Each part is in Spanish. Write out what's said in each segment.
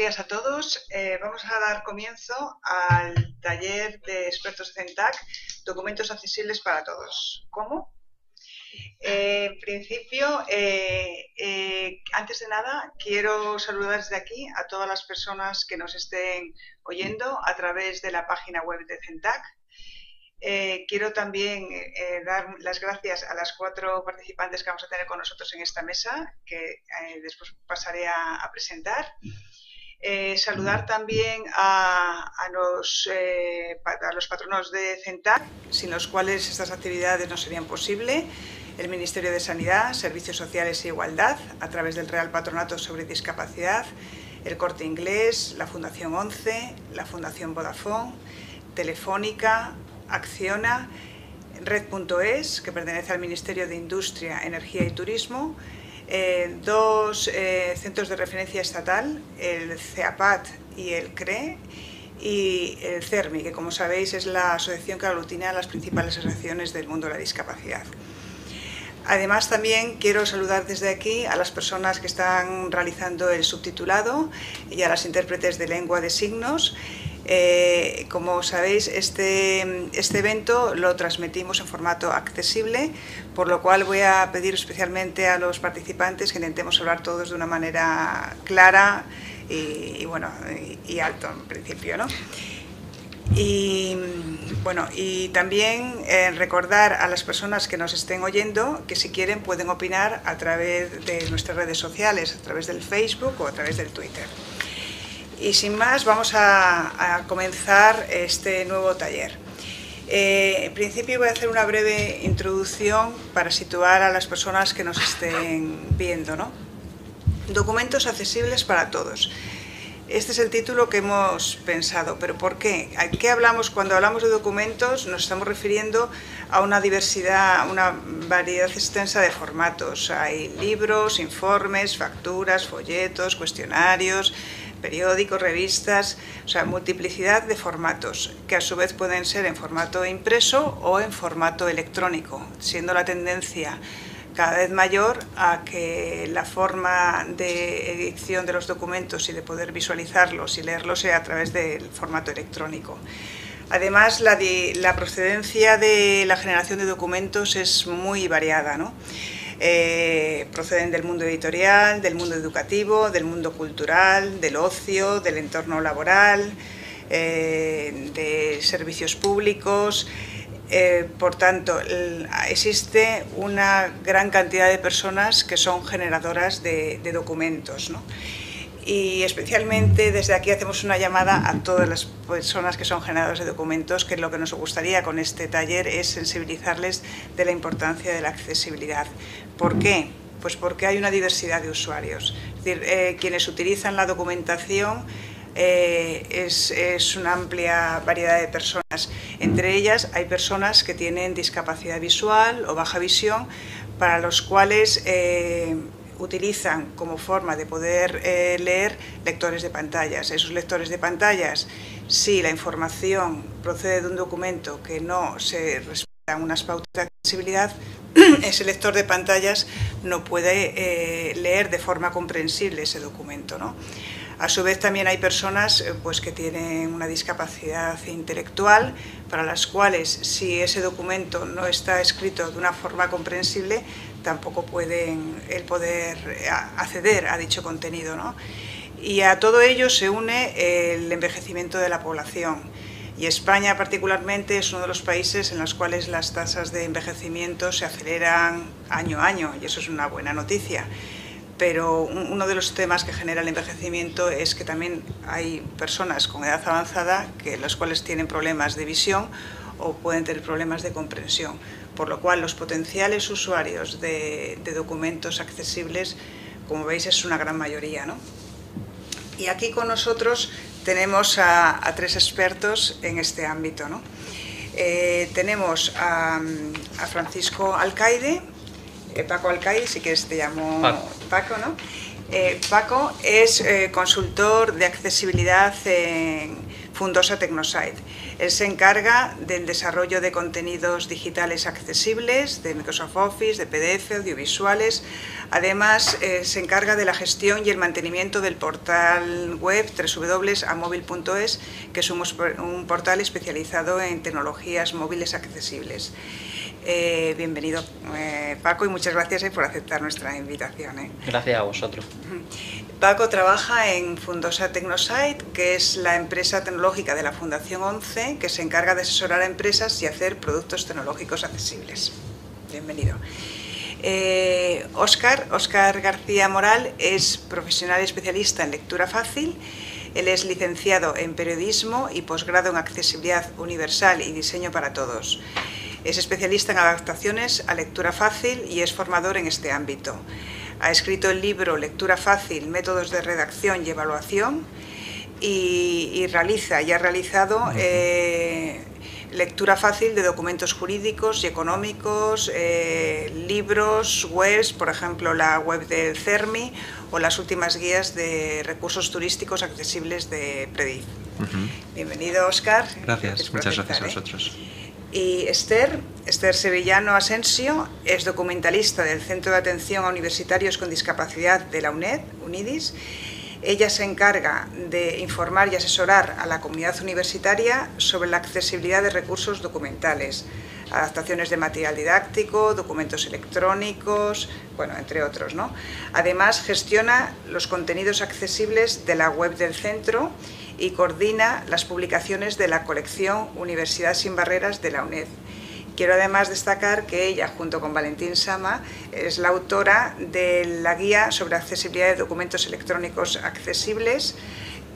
días a todos. Vamos a dar comienzo al taller de expertos de CENTAC, documentos accesibles para todos. ¿Cómo? En principio, antes de nada, quiero saludar desde aquí a todas las personas que nos estén oyendo a través de la página web de CENTAC. Quiero también dar las gracias a las 4 participantes que vamos a tener con nosotros en esta mesa, que después pasaré a presentar. Saludar también a los patronos de CENTAC, sin los cuales estas actividades no serían posibles: el Ministerio de Sanidad, Servicios Sociales e Igualdad, a través del Real Patronato sobre Discapacidad, el Corte Inglés, la Fundación 11, la Fundación Vodafone, Telefónica, Acciona, Red.es, que pertenece al Ministerio de Industria, Energía y Turismo, 2 centros de referencia estatal, el CEAPAT y el CRE, y el CERMI, que como sabéis es la asociación que aglutina las principales asociaciones del mundo de la discapacidad. Además, también quiero saludar desde aquí a las personas que están realizando el subtitulado y a las intérpretes de lengua de signos. Como sabéis, este evento lo transmitimos en formato accesible, por lo cual voy a pedir especialmente a los participantes que intentemos hablar todos de una manera clara y alto en principio, ¿no? Y bueno, y también recordar a las personas que nos estén oyendo que si quieren pueden opinar a través de nuestras redes sociales, a través del Facebook o a través del Twitter. Y sin más, vamos a comenzar este nuevo taller. En principio voy a hacer una breve introducción para situar a las personas que nos estén viendo, ¿no? Documentos accesibles para todos. Este es el título que hemos pensado, pero ¿por qué? ¿A qué hablamos? Cuando hablamos de documentos nos estamos refiriendo a una diversidad, una variedad extensa de formatos. Hay libros, informes, facturas, folletos, cuestionarios, periódicos, revistas, o sea, multiplicidad de formatos, que a su vez pueden ser en formato impreso o en formato electrónico, siendo la tendencia cada vez mayor a que la forma de edición de los documentos y de poder visualizarlos y leerlos sea a través del formato electrónico. Además, la procedencia de la generación de documentos es muy variada, ¿no? Proceden del mundo editorial, del mundo educativo, del mundo cultural, del ocio, del entorno laboral, de servicios públicos. Por tanto, existe una gran cantidad de personas que son generadoras de documentos, ¿no? Y especialmente desde aquí hacemos una llamada a todas las personas que son generadores de documentos, que lo que nos gustaría con este taller es sensibilizarles de la importancia de la accesibilidad. ¿Por qué? Pues porque hay una diversidad de usuarios. Es decir, quienes utilizan la documentación es una amplia variedad de personas. Entre ellas hay personas que tienen discapacidad visual o baja visión, para los cuales utilizan como forma de poder leer lectores de pantallas. Esos lectores de pantallas, si la información procede de un documento que no se respetan unas pautas de accesibilidad, ese lector de pantallas no puede leer de forma comprensible ese documento, ¿no? A su vez también hay personas pues, que tienen una discapacidad intelectual, para las cuales si ese documento no está escrito de una forma comprensible, tampoco pueden poder acceder a dicho contenido, ¿no? Y a todo ello se une el envejecimiento de la población. Y España particularmente es uno de los países en los cuales las tasas de envejecimiento se aceleran año a año, y eso es una buena noticia. Pero uno de los temas que genera el envejecimiento es que también hay personas con edad avanzada las cuales tienen problemas de visión o pueden tener problemas de comprensión, por lo cual los potenciales usuarios de documentos accesibles, como veis, es una gran mayoría, ¿no? Y aquí con nosotros tenemos a 3 expertos en este ámbito, ¿no? Tenemos a Francisco Alcaide, Paco Alcaide, si quieres te llamo Paco, ¿no? Paco es consultor de accesibilidad en Fundosa Tecnosite. Él se encarga del desarrollo de contenidos digitales accesibles, de Microsoft Office, de PDF, audiovisuales. Además, se encarga de la gestión y el mantenimiento del portal web www.amóvil.es, que es un portal especializado en tecnologías móviles accesibles. Bienvenido, Paco, y muchas gracias por aceptar nuestra invitación. Gracias a vosotros. Paco trabaja en Fundosa Tecnosite, que es la empresa tecnológica de la Fundación 11, que se encarga de asesorar a empresas y hacer productos tecnológicos accesibles. Bienvenido. Óscar García Moral es profesional especialista en lectura fácil. Él es licenciado en periodismo y posgrado en accesibilidad universal y diseño para todos. Es especialista en adaptaciones a lectura fácil y es formador en este ámbito. Ha escrito el libro Lectura fácil, métodos de redacción y evaluación y ha realizado lectura fácil de documentos jurídicos y económicos, libros, webs, por ejemplo la web del CERMI o las últimas guías de recursos turísticos accesibles de Prediz. Bienvenido, Óscar. Gracias, muchas gracias a vosotros. Y Esther Sevillano Asensio es documentalista del Centro de Atención a Universitarios con Discapacidad de la UNIDIS. Ella se encarga de informar y asesorar a la comunidad universitaria sobre la accesibilidad de recursos documentales, adaptaciones de material didáctico, documentos electrónicos, bueno, entre otros, ¿no? Además, gestiona los contenidos accesibles de la web del centro y coordina las publicaciones de la colección Universidad sin Barreras de la UNED. Quiero además destacar que ella, junto con Valentín Sama, es la autora de la guía sobre accesibilidad de documentos electrónicos accesibles,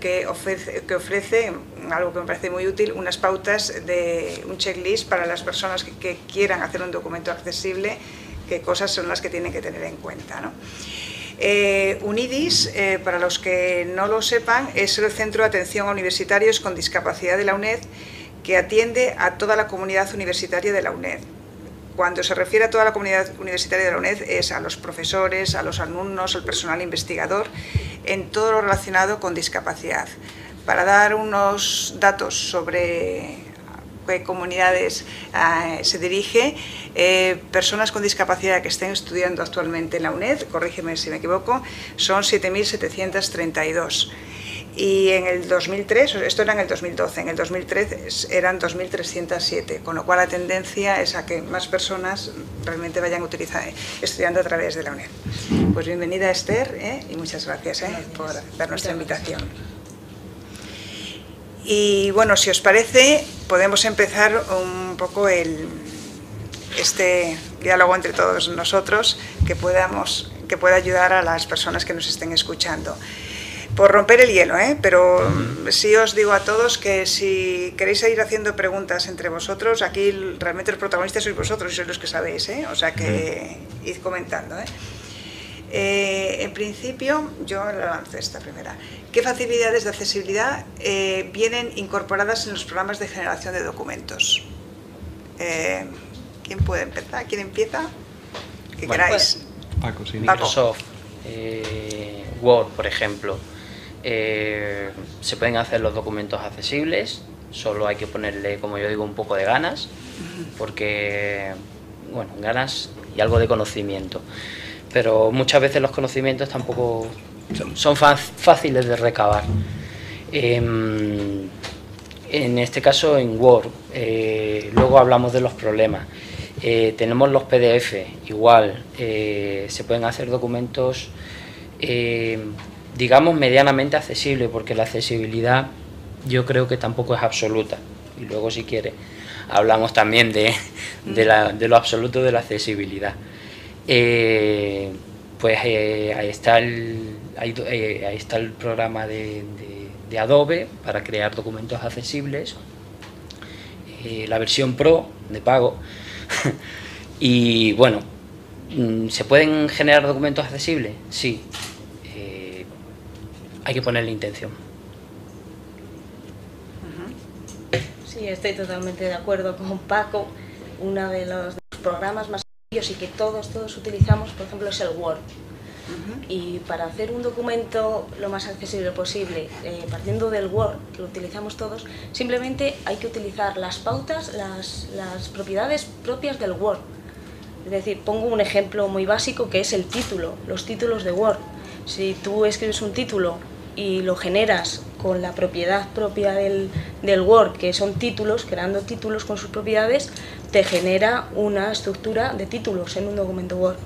que ofrece, algo que me parece muy útil, unas pautas de un checklist para las personas que quieran hacer un documento accesible, qué cosas son las que tienen que tener en cuenta, ¿no? UNIDIS, para los que no lo sepan, es el Centro de Atención a Universitarios con Discapacidad de la UNED, que atiende a toda la comunidad universitaria de la UNED. Cuando se refiere a toda la comunidad universitaria de la UNED es a los profesores, a los alumnos, al personal investigador, en todo lo relacionado con discapacidad. Para dar unos datos sobre qué comunidades se dirige, personas con discapacidad que estén estudiando actualmente en la UNED, corrígeme si me equivoco, son 7.732. Y en el 2003, esto era en el 2012, en el 2013 eran 2.307, con lo cual la tendencia es a que más personas realmente vayan estudiando a través de la UNED. Pues bienvenida, Esther, y muchas gracias por dar nuestra invitación. Y bueno, si os parece, podemos empezar un poco este diálogo entre todos nosotros que pueda ayudar a las personas que nos estén escuchando. Por romper el hielo, pero sí os digo a todos que si queréis ir haciendo preguntas entre vosotros, aquí realmente los protagonistas sois vosotros y sois los que sabéis, o sea que id comentando. En principio, yo la lanzo esta primera. ¿Qué facilidades de accesibilidad vienen incorporadas en los programas de generación de documentos? ¿Quién puede empezar? ¿Quién empieza? ¿Qué queráis? Paco, sí. Microsoft, Word, por ejemplo. Se pueden hacer los documentos accesibles, solo hay que ponerle, como yo digo, un poco de ganas, porque, bueno, ganas y algo de conocimiento. Pero muchas veces los conocimientos tampoco son fáciles de recabar. En este caso en Word, luego hablamos de los problemas. Tenemos los PDF, igual, se pueden hacer documentos, digamos, medianamente accesibles, porque la accesibilidad yo creo que tampoco es absoluta. Y luego, si quiere, hablamos también de lo absoluto de la accesibilidad. Pues ahí está el programa de Adobe para crear documentos accesibles, la versión Pro de pago. Y bueno, ¿se pueden generar documentos accesibles? Sí, hay que ponerle intención. Sí, estoy totalmente de acuerdo con Paco. Uno de los programas más sencillos y que todos utilizamos, por ejemplo, es el Word. Y para hacer un documento lo más accesible posible, partiendo del Word, que lo utilizamos todos, simplemente hay que utilizar las pautas, las propiedades propias del Word. Es decir, pongo un ejemplo muy básico que es el título, los títulos de Word. Si tú escribes un título y lo generas con la propiedad propia del Word, que son títulos, creando títulos con sus propiedades, te genera una estructura de títulos en un documento Word.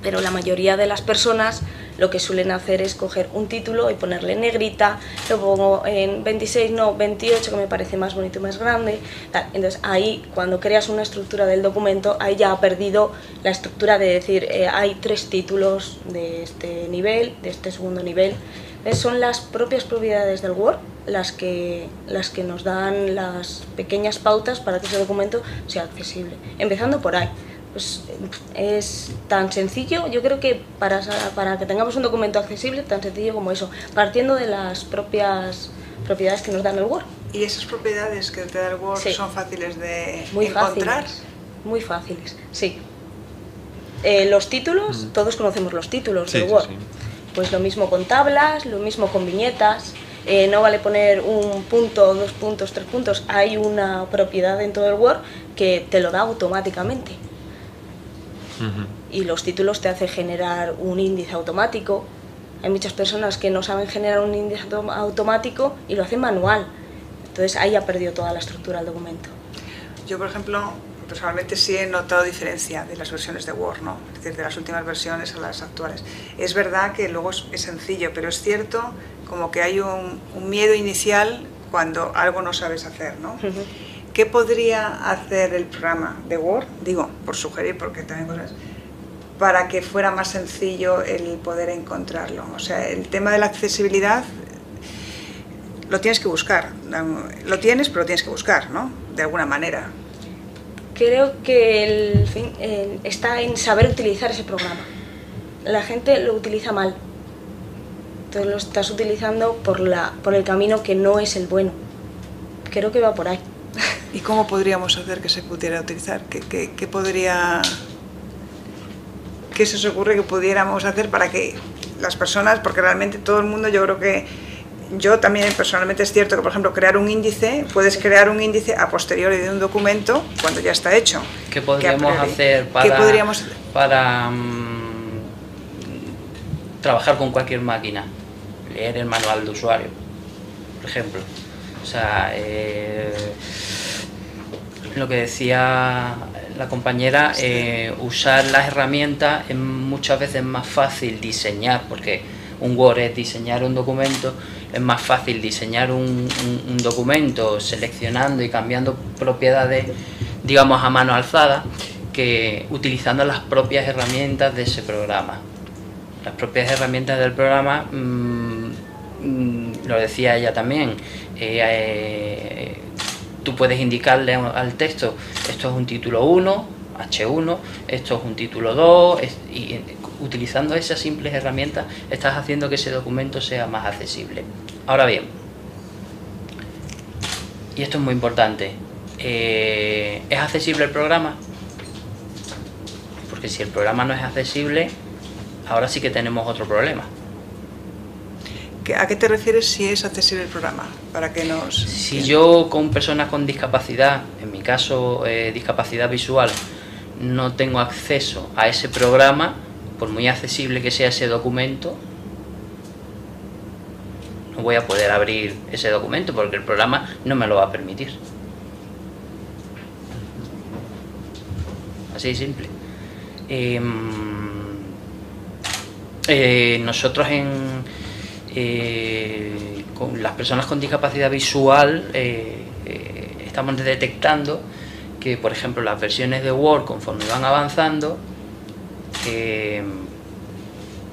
Pero la mayoría de las personas lo que suelen hacer es coger un título y ponerle en negrita, lo pongo en 26, no, 28, que me parece más bonito y más grande. Entonces ahí, cuando creas una estructura del documento, ahí ya ha perdido la estructura de decir hay 3 títulos de este nivel, de este segundo nivel. Son las propias propiedades del Word las que nos dan las pequeñas pautas para que ese documento sea accesible. Empezando por ahí. Pues es tan sencillo, yo creo que para que tengamos un documento accesible, tan sencillo como eso, partiendo de las propias propiedades que nos dan el Word. ¿Y esas propiedades que te da el Word son fáciles de muy encontrar? Muy fáciles, sí. Los títulos, todos conocemos los títulos del Word. Sí. Pues lo mismo con tablas, lo mismo con viñetas. No vale poner un punto, 2 puntos, 3 puntos. Hay una propiedad dentro del Word que te lo da automáticamente. Y los títulos te hacen generar un índice automático. Hay muchas personas que no saben generar un índice automático y lo hacen manual. Entonces ahí ha perdido toda la estructura del documento. Yo, por ejemplo, personalmente sí he notado diferencia de las versiones de Word, ¿no? Es decir, de las últimas versiones a las actuales. Es verdad que luego es sencillo, pero es cierto como que hay un miedo inicial cuando algo no sabes hacer, ¿no? ¿Qué podría hacer el programa de Word? Digo, por sugerir, porque también cosas, para que fuera más sencillo el poder encontrarlo. O sea, el tema de la accesibilidad lo tienes que buscar. Lo tienes, pero lo tienes que buscar, ¿no? De alguna manera. Creo que el fin está en saber utilizar ese programa. La gente lo utiliza mal. Entonces lo estás utilizando por el camino que no es el bueno. Creo que va por ahí. ¿Y cómo podríamos hacer que se pudiera utilizar? ¿Qué se os ocurre que pudiéramos hacer para que las personas, porque realmente todo el mundo, yo creo que yo también personalmente es cierto que, por ejemplo, crear un índice, puedes crear un índice a posteriori de un documento cuando ya está hecho. ¿Qué podríamos hacer para trabajar con cualquier máquina? Leer el manual de usuario, por ejemplo. O sea, lo que decía la compañera, usar las herramientas es muchas veces más fácil diseñar, porque un Word es diseñar un documento, es más fácil diseñar un documento seleccionando y cambiando propiedades, digamos, a mano alzada, que utilizando las propias herramientas de ese programa. Las propias herramientas del programa, lo decía ella también, tú puedes indicarle al texto, esto es un título 1, H1, esto es un título 2, y utilizando esas simples herramientas estás haciendo que ese documento sea más accesible. Ahora bien, y esto es muy importante, ¿es accesible el programa? Porque si el programa no es accesible, ahora sí que tenemos otro problema. ¿A qué te refieres si es accesible el programa? Para que nos... Si yo con personas con discapacidad, en mi caso discapacidad visual, no tengo acceso a ese programa, por muy accesible que sea ese documento, no voy a poder abrir ese documento porque el programa no me lo va a permitir. Así de simple. Nosotros con las personas con discapacidad visual estamos detectando que, por ejemplo, las versiones de Word, conforme van avanzando,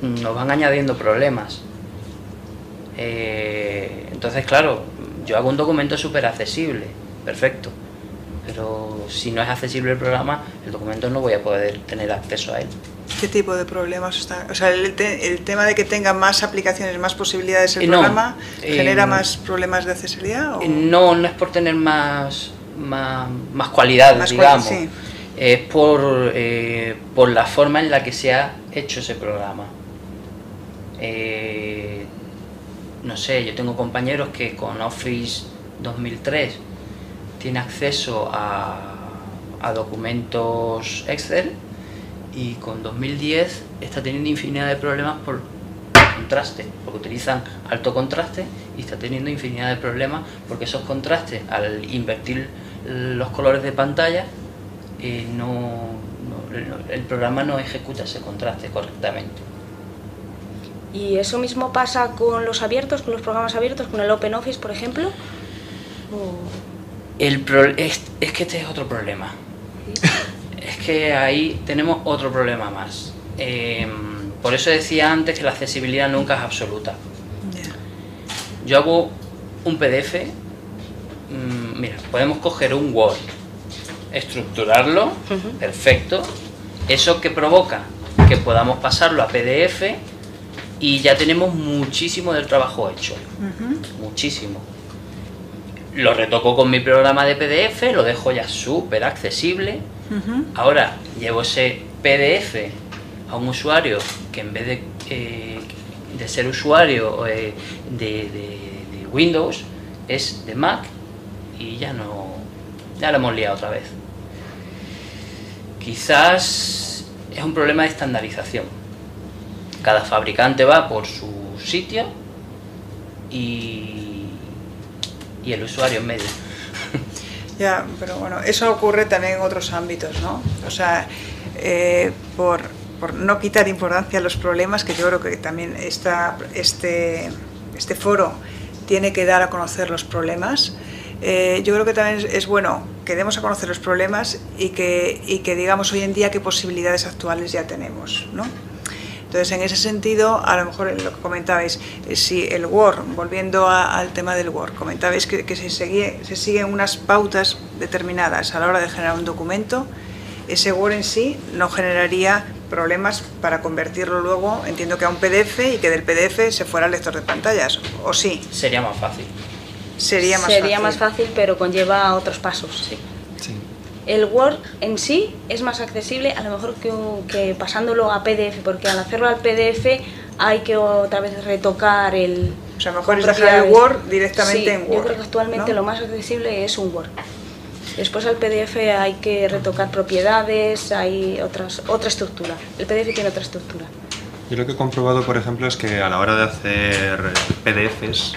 nos van añadiendo problemas. Entonces, claro, yo hago un documento súper accesible, perfecto, pero si no es accesible el programa, el documento no voy a poder tener acceso a él. ¿Qué tipo de problemas está? O sea, el tema de que tenga más aplicaciones, más posibilidades el programa, ¿genera más problemas de accesibilidad? ¿O? No es por tener más cualidades, digamos. Sí. Es por la forma en la que se ha hecho ese programa. No sé, yo tengo compañeros que con Office 2003 tiene acceso a documentos Excel, y con 2010 está teniendo infinidad de problemas por contraste, porque utilizan alto contraste, y está teniendo infinidad de problemas porque esos contrastes, al invertir los colores de pantalla, el programa no ejecuta ese contraste correctamente. ¿Y eso mismo pasa con los abiertos, con los programas abiertos, con el OpenOffice, por ejemplo? Es que este es otro problema. ¿Sí? Es que ahí tenemos otro problema más. Por eso decía antes que la accesibilidad nunca es absoluta. Yo hago un PDF, mira, podemos coger un Word, estructurarlo, perfecto. Eso que provoca que podamos pasarlo a PDF, y ya tenemos muchísimo del trabajo hecho, muchísimo. Lo retoco con mi programa de PDF, lo dejo ya súper accesible. Ahora llevo ese PDF a un usuario que, en vez de ser usuario de Windows, es de Mac, y ya lo hemos liado otra vez. Quizás es un problema de estandarización. Cada fabricante va por su sitio y el usuario en medio. Ya, pero bueno, eso ocurre también en otros ámbitos, ¿no? O sea, por no quitar importancia a los problemas, que yo creo que también este foro tiene que dar a conocer los problemas. Yo creo que también es bueno que demos a conocer los problemas y que digamos hoy en día qué posibilidades actuales ya tenemos, ¿no? Entonces, en ese sentido, a lo mejor lo que comentabais, si el Word, volviendo al tema del Word, comentabais que se siguen unas pautas determinadas a la hora de generar un documento, ese Word en sí no generaría problemas para convertirlo luego, entiendo que a un PDF, y que del PDF se fuera al lector de pantallas, ¿o sí? Sería más fácil. Sería más fácil, pero conlleva otros pasos. Sí. El Word en sí es más accesible a lo mejor que pasándolo a PDF, porque al hacerlo al PDF hay que otra vez retocar el... O sea, mejor es dejar el Word directamente en Word. Yo creo que actualmente, ¿no?, lo más accesible es un Word. Después al PDF hay que retocar propiedades, hay otra estructura. El PDF tiene otra estructura. Yo lo que he comprobado, por ejemplo, es que a la hora de hacer PDFs,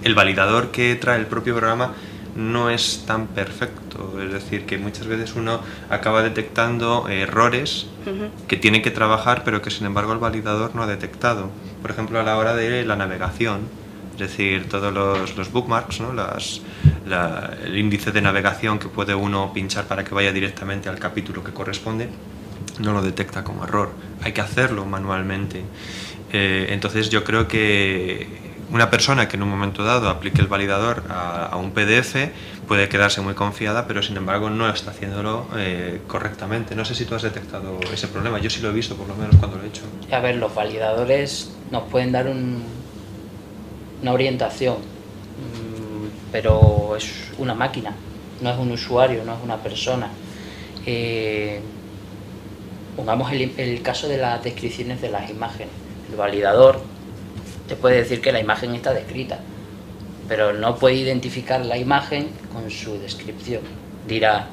el validador que trae el propio programa no es tan perfecto, es decir, que muchas veces uno acaba detectando errores que tiene que trabajar, pero que sin embargo el validador no ha detectado. Por ejemplo, a la hora de la navegación, es decir, todos los bookmarks, ¿no?, el índice de navegación que puede uno pinchar para que vaya directamente al capítulo que corresponde, no lo detecta como error, hay que hacerlo manualmente. Entonces yo creo que una persona que en un momento dado aplique el validador a un PDF puede quedarse muy confiada, pero sin embargo no está haciéndolo correctamente. No sé si tú has detectado ese problema, yo sí lo he visto, por lo menos cuando lo he hecho. A ver, los validadores nos pueden dar una orientación, pero es una máquina, no es un usuario, no es una persona. Pongamos el caso de las descripciones de las imágenes. El validador te puede decir que la imagen está descrita, pero no puede identificar la imagen con su descripción. Dirá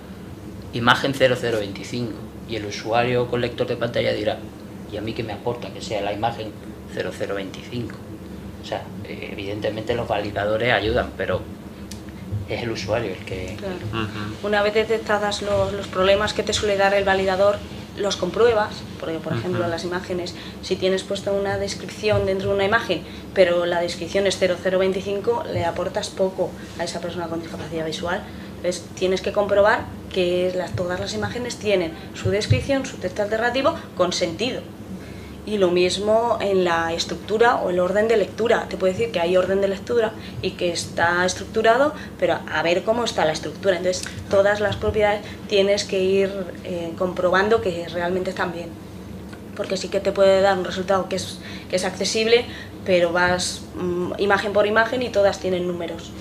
imagen 0025, y el usuario con lector de pantalla dirá, ¿y a mí qué me aporta que sea la imagen 0025? O sea, evidentemente los validadores ayudan, pero es el usuario el que... Claro. Una vez detectadas los problemas que te suele dar el validador, los compruebas, porque por ejemplo las imágenes, si tienes puesta una descripción dentro de una imagen, pero la descripción es 0025, le aportas poco a esa persona con discapacidad visual. Entonces tienes que comprobar que todas las imágenes tienen su descripción, su texto alternativo con sentido. Y lo mismo en la estructura o el orden de lectura. Te puedo decir que hay orden de lectura y que está estructurado, pero a ver cómo está la estructura. Entonces, todas las propiedades tienes que ir comprobando que realmente están bien. Porque sí que te puede dar un resultado que es accesible, pero vas imagen por imagen y todas tienen números,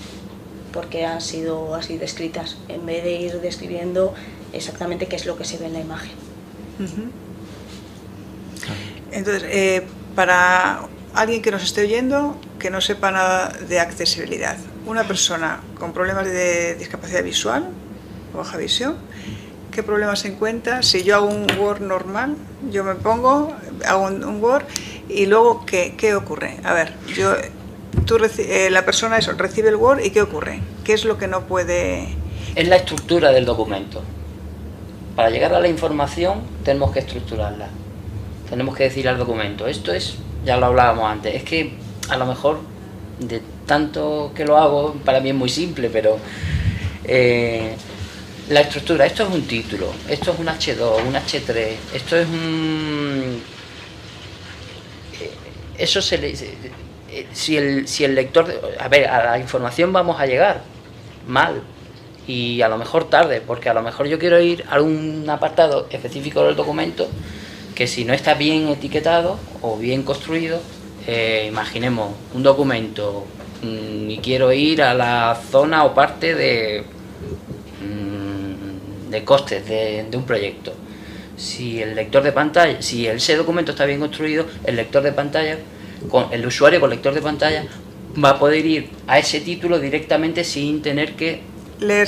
porque han sido así descritas, en vez de ir describiendo exactamente qué es lo que se ve en la imagen. Entonces, para alguien que nos esté oyendo que no sepa nada de accesibilidad. Una persona con problemas de discapacidad visual o baja visión, ¿qué problemas se encuentra? Si yo hago un Word normal, yo me pongo, hago un Word y luego ¿qué ocurre? A ver, la persona recibe el Word y ¿qué ocurre? ¿Qué es lo que no puede...? Es la estructura del documento. Para llegar a la información tenemos que estructurarla. Tenemos que decir al documento, esto es, ya lo hablábamos antes, es que a lo mejor de tanto que lo hago, para mí es muy simple, pero la estructura, esto es un título, esto es un H2, un H3, esto es un... Eso se le... Si el lector... A ver, a la información vamos a llegar mal y a lo mejor tarde, porque a lo mejor yo quiero ir a un apartado específico del documento que si no está bien etiquetado o bien construido, imaginemos un documento y quiero ir a la zona o parte de costes de un proyecto. Si el lector de pantalla, si ese documento está bien construido, el lector de pantalla, el usuario con lector de pantalla va a poder ir a ese título directamente sin tener que leer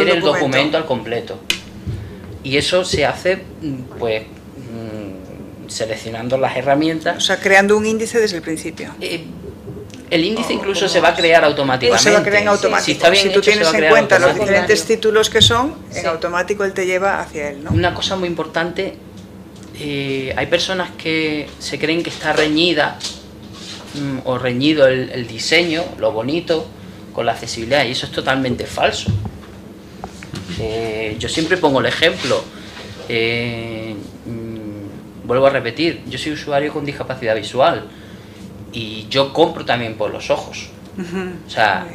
el documento al completo. Y eso se hace pues seleccionando las herramientas. O sea, creando un índice desde el principio. El índice incluso se va a crear automáticamente. O se va a crear en automático. Si está bien si tú hecho, tienes en cuenta los diferentes títulos que son, en automático él te lleva hacia él, ¿no? Una cosa muy importante, hay personas que se creen que está reñida o reñido el diseño, lo bonito, con la accesibilidad, y eso es totalmente falso. Yo siempre pongo el ejemplo, vuelvo a repetir, yo soy usuario con discapacidad visual y yo compro también por los ojos. O sea,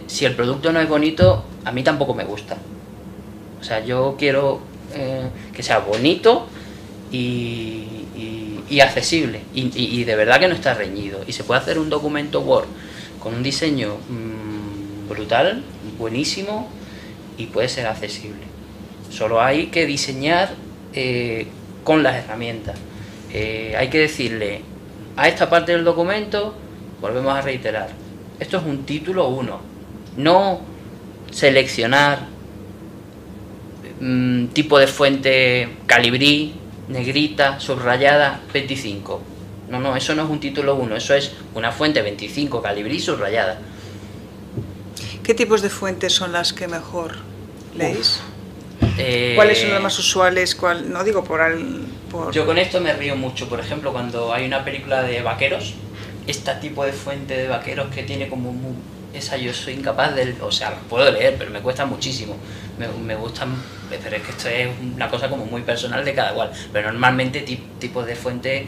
si el producto no es bonito, a mí tampoco me gusta. O sea, yo quiero que sea bonito y accesible y de verdad que no está reñido, y se puede hacer un documento Word con un diseño brutal, buenísimo, y puede ser accesible. Solo hay que diseñar con las herramientas. Hay que decirle a esta parte del documento, volvemos a reiterar, esto es un título 1, no seleccionar tipo de fuente calibrí, negrita, subrayada, 25. No, eso no es un título 1, eso es una fuente 25 calibrí subrayada. ¿Qué tipos de fuentes son las que mejor leéis? ¿Cuáles son las más usuales? No digo por... Yo con esto me río mucho. Por ejemplo, cuando hay una película de vaqueros, este tipo de fuente de vaqueros que tiene como... esa yo soy incapaz de... O sea, las puedo leer, pero me cuesta muchísimo. Me gustan... Pero es que esto es una cosa como muy personal de cada cual. Pero normalmente tipos de fuente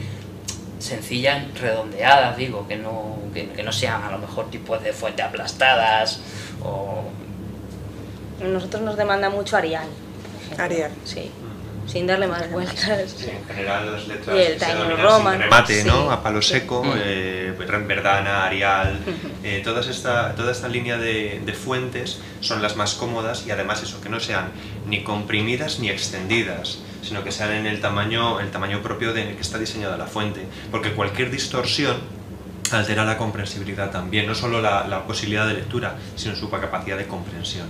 sencillas, redondeadas, digo, que no sean a lo mejor tipos de fuente aplastadas o... Nosotros nos demanda mucho Arial. Arial. Sí, sin darle más vueltas. Sí, en general las letras y el se Times denominan Roman, sin remate, sí. ¿no? A palo seco, Verdana, Arial, toda esta línea de fuentes son las más cómodas, y además eso, que no sean ni comprimidas ni extendidas, sino que sean en el tamaño propio en el que está diseñada la fuente, porque cualquier distorsión altera la comprensibilidad también, no solo la posibilidad de lectura, sino su capacidad de comprensión.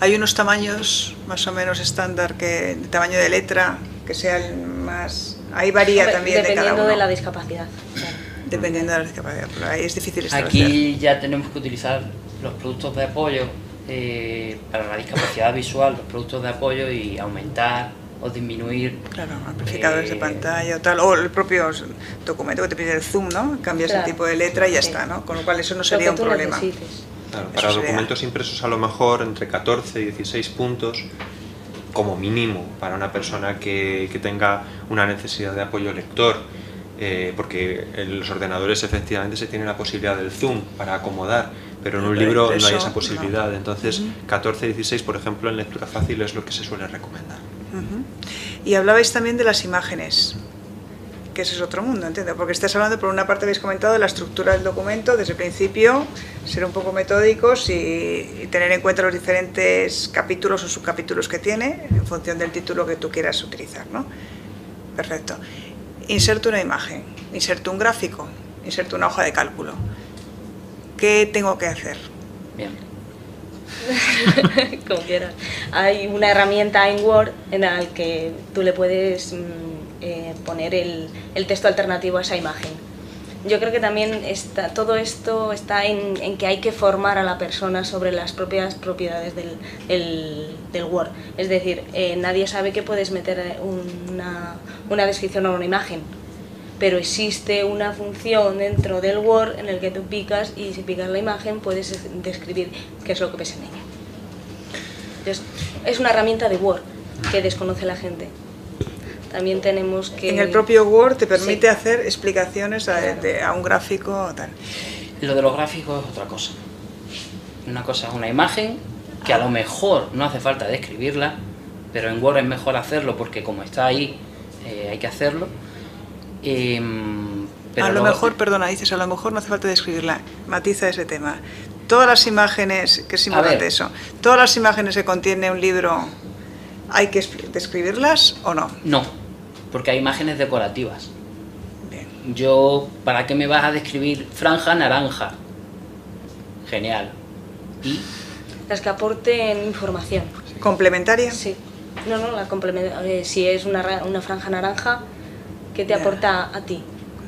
Hay unos tamaños más o menos estándar, de tamaño de letra, que sean más... Ahí varía también de cada uno. Dependiendo de la discapacidad. Claro. Dependiendo de la discapacidad, pero ahí es difícil establecer. Aquí ya tenemos que utilizar los productos de apoyo para la discapacidad visual, los productos de apoyo, y aumentar o disminuir. Claro, amplificadores de pantalla o tal, o el propio documento que te pide el zoom, ¿no? Cambias el tipo de letra y ya está, ¿no? Con lo cual eso no sería un problema. Claro, para documentos impresos a lo mejor entre 14 y 16 puntos, como mínimo, para una persona que tenga una necesidad de apoyo lector, porque en los ordenadores efectivamente se tiene la posibilidad del zoom para acomodar, pero en un libro no hay esa posibilidad. No. Entonces 14 y 16, por ejemplo, en lectura fácil es lo que se suele recomendar. Y hablabais también de las imágenes, que ese es otro mundo, entiendo, porque estás hablando, por una parte habéis comentado de la estructura del documento, desde el principio, ser un poco metódicos y tener en cuenta los diferentes capítulos o subcapítulos que tiene, en función del título que tú quieras utilizar, ¿no? Perfecto. inserto una imagen, inserto un gráfico, inserto una hoja de cálculo. ¿Qué tengo que hacer? Bien. Como quieras. Hay una herramienta en Word en la que tú le puedes poner el texto alternativo a esa imagen. Yo creo que también todo esto está en que hay que formar a la persona sobre las propias propiedades del Word. Es decir, nadie sabe que puedes meter una descripción o una imagen, pero existe una función dentro del Word en el que tú picas y si picas la imagen puedes describir qué es lo que ves en ella. Entonces, es una herramienta de Word que desconoce la gente. También tenemos que... En el propio Word te permite Sí. hacer explicaciones a un gráfico o tal. Lo de los gráficos es otra cosa. Una cosa es una imagen, que a lo mejor no hace falta describirla, pero en Word es mejor hacerlo porque como está ahí, hay que hacerlo. Pero A lo luego- mejor, perdona, dices, a lo mejor no hace falta describirla. Matiza ese tema. Todas las imágenes, que es importante ver. eso, todas las imágenes que contiene un libro, ¿hay que describirlas o no? No, porque hay imágenes decorativas. Bien. Yo, ¿para qué me vas a describir franja naranja? Genial. Y Las que aporten información. ¿Complementaria? Sí. No, la si es una franja naranja, ¿qué te Ya. aporta a ti?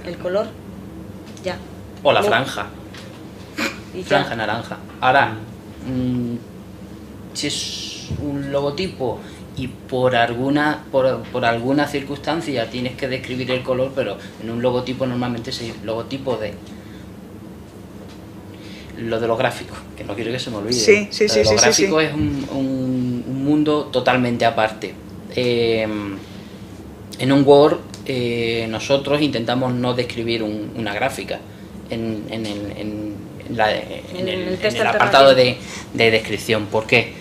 ¿El color? Ya. o la No. franja. Y ya. Franja naranja. Ahora, si es un logotipo y por alguna circunstancia tienes que describir el color, pero en un logotipo normalmente es el logotipo de... Lo de los gráficos, que no quiero que se me olvide. Sí, sí, Lo sí, de los sí, sí, gráficos sí. es un mundo totalmente aparte. En un Word nosotros intentamos no describir una gráfica en el texto apartado de descripción. ¿Por qué?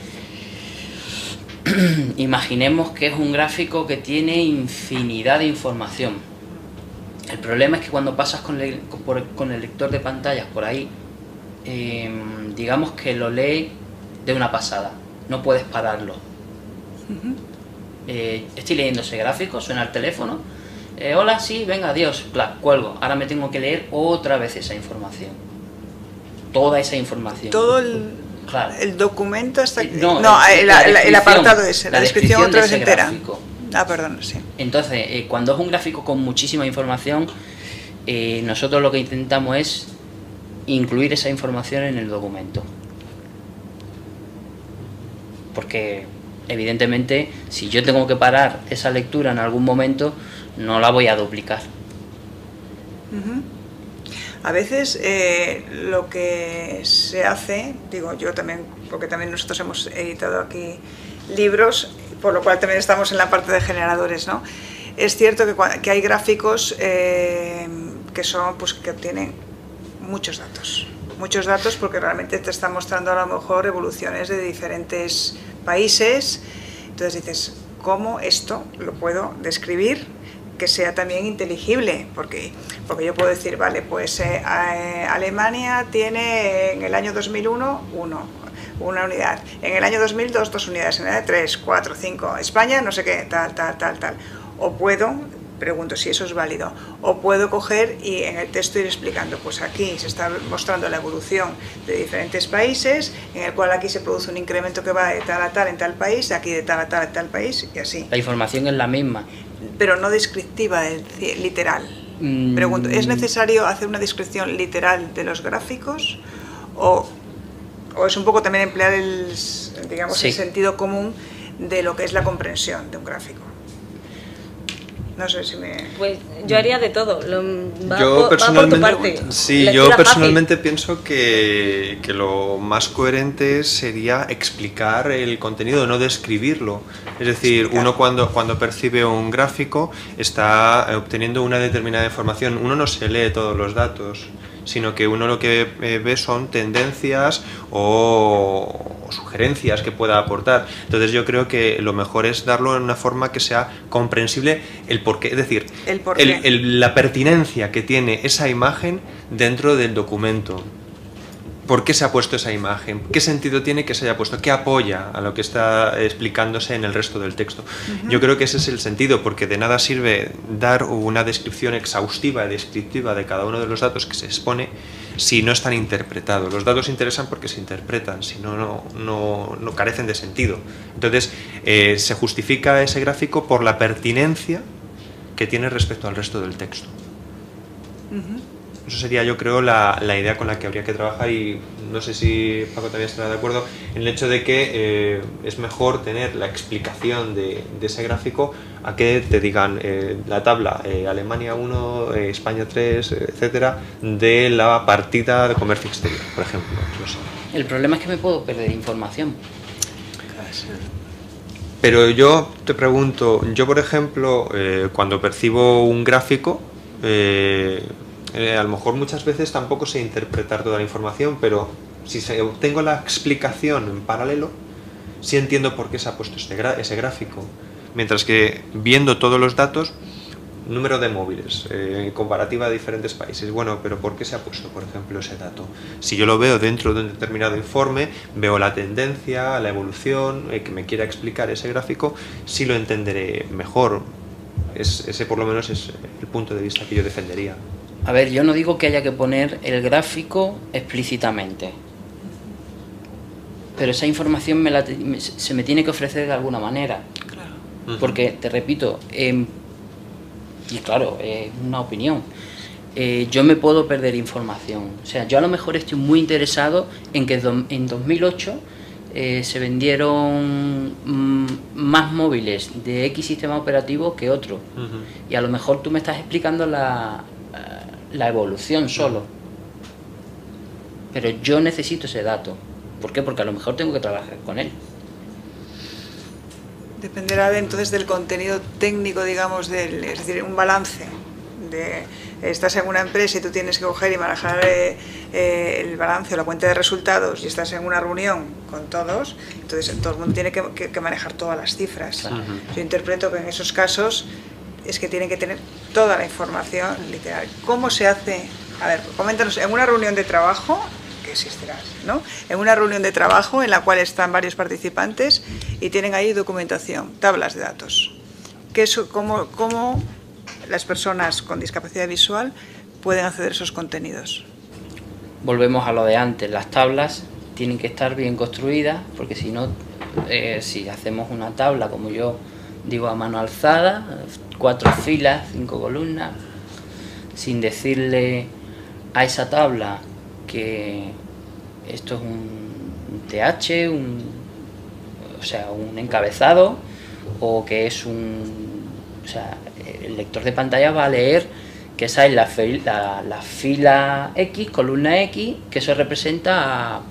Imaginemos que es un gráfico que tiene infinidad de información. El problema es que cuando pasas con el lector de pantallas por ahí, digamos que lo lee de una pasada, no puedes pararlo. Estoy leyendo ese gráfico, suena el teléfono, hola, sí, venga, adiós, cuelgo. Ahora me tengo que leer otra vez esa información, toda esa información. Todo el, Claro. el documento está... No, el descripción, apartado ese, la descripción de otra vez ese entera. gráfico. Ah, perdón, sí. Entonces, cuando es un gráfico con muchísima información, nosotros lo que intentamos es incluir esa información en el documento. Porque, evidentemente, si yo tengo que parar esa lectura en algún momento, no la voy a duplicar. Ujú. A veces lo que se hace, digo yo también, porque también nosotros hemos editado aquí libros, por lo cual también estamos en la parte de generadores, ¿no? Es cierto que hay gráficos que son, pues, que obtienen muchos datos porque realmente te está mostrando a lo mejor evoluciones de diferentes países. Entonces dices, ¿cómo esto lo puedo describir que sea también inteligible? Porque yo puedo decir, vale, pues Alemania tiene en el año 2001 una unidad, en el año 2002 2 unidades, en el año 3, 4, 5, España no sé qué, tal. O puedo, pregunto si eso es válido, o puedo coger y en el texto ir explicando, pues aquí se está mostrando la evolución de diferentes países, en el cual aquí se produce un incremento que va de tal a tal en tal país, aquí de tal a tal en tal país, y así. La información es la misma. Pero no descriptiva, literal. Pregunto, ¿es necesario hacer una descripción literal de los gráficos o es un poco también emplear el sentido común de lo que es la comprensión de un gráfico? No sé si me... Pues yo haría de todo. Va Yo por tu parte. personalmente pienso que lo más coherente sería explicar el contenido, no describirlo. Es decir, uno cuando percibe un gráfico está obteniendo una determinada información. Uno no se lee todos los datos, sino que uno lo que ve son tendencias o sugerencias que pueda aportar. Entonces yo creo que lo mejor es darlo en una forma que sea comprensible el porqué, es decir, la pertinencia que tiene esa imagen dentro del documento. ¿por qué se ha puesto esa imagen? ¿Qué sentido tiene que se haya puesto? ¿Qué apoya a lo que está explicándose en el resto del texto? Yo creo que ese es el sentido, porque de nada sirve dar una descripción exhaustiva y descriptiva de cada uno de los datos que se expone si no están interpretados. Los datos interesan porque se interpretan, si no, no carecen de sentido. Entonces, se justifica ese gráfico por la pertinencia que tiene respecto al resto del texto. Eso sería, yo creo, la idea con la que habría que trabajar, y no sé si Paco también estará de acuerdo en el hecho de que es mejor tener la explicación de ese gráfico a que te digan la tabla Alemania 1, España 3, etcétera, de la partida de comercio exterior, por ejemplo. No sé. El problema es que me puedo perder información. Pero yo te pregunto, yo por ejemplo, cuando percibo un gráfico, a lo mejor muchas veces tampoco sé interpretar toda la información, pero si obtengo la explicación en paralelo, sí entiendo por qué se ha puesto ese gráfico. Mientras que viendo todos los datos, número de móviles, comparativa de diferentes países, bueno, pero ¿por qué se ha puesto, por ejemplo, ese dato? Si yo lo veo dentro de un determinado informe, veo la tendencia, la evolución, que me quiera explicar ese gráfico, sí lo entenderé mejor. Ese por lo menos es el punto de vista que yo defendería. A ver, yo no digo que haya que poner el gráfico explícitamente, pero esa información se me tiene que ofrecer de alguna manera. Claro. Porque, te repito, y claro, es una opinión, yo me puedo perder información. O sea, yo a lo mejor estoy muy interesado en que en 2008 se vendieron más móviles de X sistema operativo que otro. Y a lo mejor tú me estás explicando la evolución solo, pero yo necesito ese dato. ¿Por qué? Porque a lo mejor tengo que trabajar con él. Dependerá entonces del contenido técnico, digamos, es decir, un balance. Estás en una empresa y tú tienes que coger y manejar el balance o la cuenta de resultados, y estás en una reunión con todos, entonces todo el mundo tiene que manejar todas las cifras. Yo interpreto que en esos casos es que tienen que tener toda la información literal. ¿Cómo se hace? A ver, coméntanos, en una reunión de trabajo, que existirá, ¿no? En una reunión de trabajo en la cual están varios participantes y tienen ahí documentación, tablas de datos. ¿Cómo las personas con discapacidad visual pueden acceder a esos contenidos? Volvemos a lo de antes, las tablas tienen que estar bien construidas, porque si no, si hacemos una tabla, como yo digo, a mano alzada, 4 filas, 5 columnas, sin decirle a esa tabla que esto es un TH, o sea, un encabezado, o que es o sea, el lector de pantalla va a leer que esa es la fila X, columna X, que eso representa a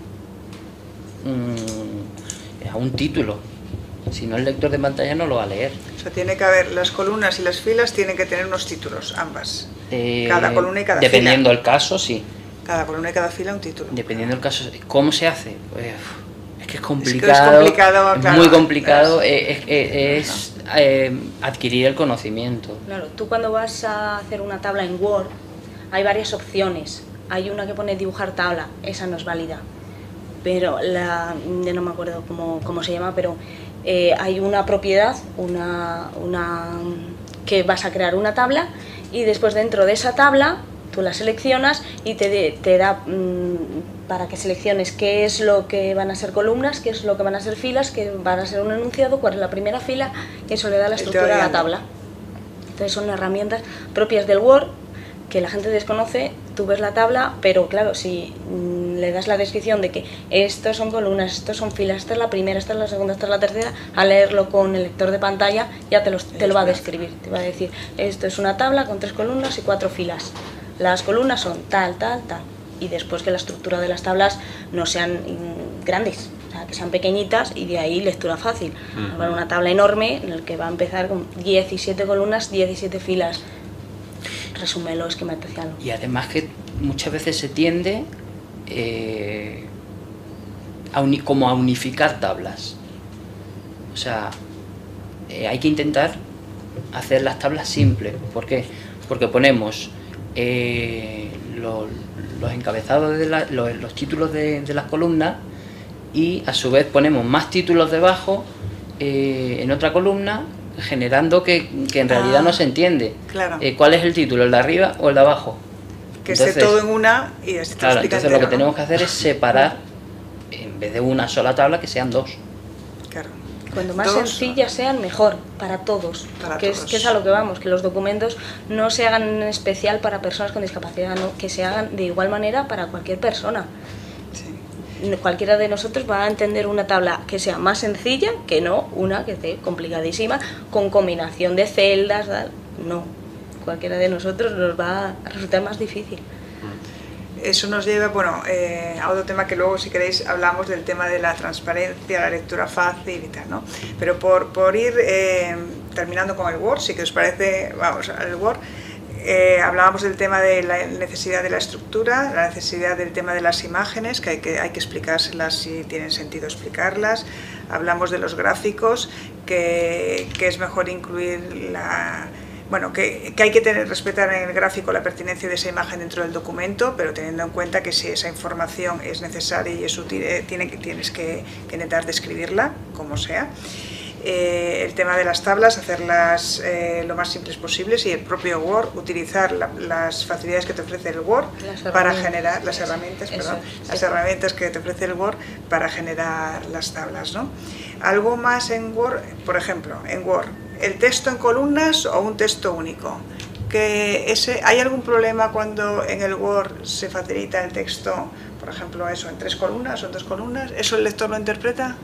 un título. Si no, el lector de pantalla no lo va a leer. O sea, tiene que haber, las columnas y las filas tienen que tener unos títulos, ambas. Cada columna y cada fila. Dependiendo del caso, sí. Cada columna y cada fila un título. Dependiendo del caso. ¿Cómo se hace? Pues, es que es complicado. Claro, muy complicado. Es adquirir el conocimiento. Claro, tú cuando vas a hacer una tabla en Word, hay varias opciones. Hay una que pone dibujar tabla, esa no es válida. Pero no me acuerdo cómo se llama, pero hay una propiedad, que vas a crear una tabla, y después dentro de esa tabla tú la seleccionas y te da para que selecciones qué es lo que van a ser columnas, qué es lo que van a ser filas, qué van a ser un enunciado, cuál es la primera fila, y eso le da la estructura a la tabla. Entonces son herramientas propias del Word que la gente desconoce. Tú ves la tabla, pero claro, si le das la descripción de que estos son columnas, estos son filas, esta es la primera, esta es la segunda, esta es la tercera, al leerlo con el lector de pantalla ya te lo va a describir, te va a decir, esto es una tabla con 3 columnas y 4 filas. Las columnas son tal, tal, tal. Y después que la estructura de las tablas no sean grandes, o sea, que sean pequeñitas, y de ahí lectura fácil. Bueno, una tabla enorme en la que va a empezar con 17 columnas, 17 filas. Resúmelo, esquematizalo. Y además que muchas veces se tiende como a unificar tablas. O sea, hay que intentar hacer las tablas simples. ¿Por qué? Porque ponemos los encabezados de los títulos de las columnas, y a su vez ponemos más títulos debajo en otra columna, generando que en realidad no se entiende cuál es el título, el de arriba o el de abajo. Que entonces, esté todo en una y así te lo explica entonces entero, lo que tenemos que hacer es separar, en vez de una sola tabla, que sean dos. Claro. Cuando más sencillas sean, mejor, para todos. Que es a lo que vamos, que los documentos no se hagan en especial para personas con discapacidad, no, que se hagan de igual manera para cualquier persona. Sí. Cualquiera de nosotros va a entender una tabla que sea más sencilla que no una que esté complicadísima, con combinación de celdas, no. Cualquiera de nosotros nos va a resultar más difícil. Eso nos lleva, bueno, a otro tema que luego, si queréis, hablamos del tema de la transparencia, la lectura fácil y tal, ¿no? Pero por ir terminando con el Word, si que os parece, vamos al Word, hablábamos del tema de la necesidad de la estructura, la necesidad del tema de las imágenes, que hay que explicárselas si tienen sentido explicarlas. Hablamos de los gráficos, que es mejor incluir la... Bueno, que hay que respetar en el gráfico la pertinencia de esa imagen dentro del documento, pero teniendo en cuenta que si esa información es necesaria y es útil, tienes que intentar describirla, como sea. El tema de las tablas, hacerlas lo más simples posibles, y el propio Word, utilizar las facilidades que te ofrece el Word para generar las herramientas, las herramientas que te ofrece el Word para generar las tablas, ¿no? Algo más en Word, por ejemplo, en Word, el texto en columnas o un texto único. ¿Hay algún problema cuando en el Word se facilita el texto, por ejemplo, eso, en 3 columnas o en 2 columnas? ¿Eso el lector lo interpreta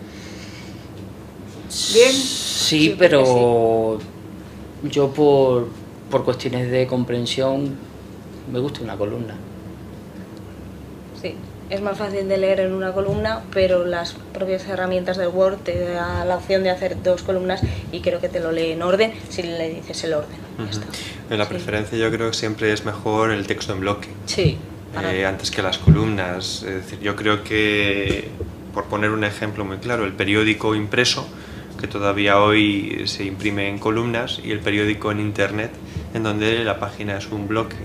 bien? Sí, pero sí. Yo por cuestiones de comprensión me gusta una columna. Sí, es más fácil de leer en una columna, pero las propias herramientas del Word te da la opción de hacer 2 columnas y creo que te lo lee en orden si le dices el orden. Ya está. En la preferencia yo creo que siempre es mejor el texto en bloque, antes que las columnas. Es decir, yo creo que, por poner un ejemplo muy claro, el periódico impreso, que todavía hoy se imprime en columnas, y el periódico en internet, en donde la página es un bloque.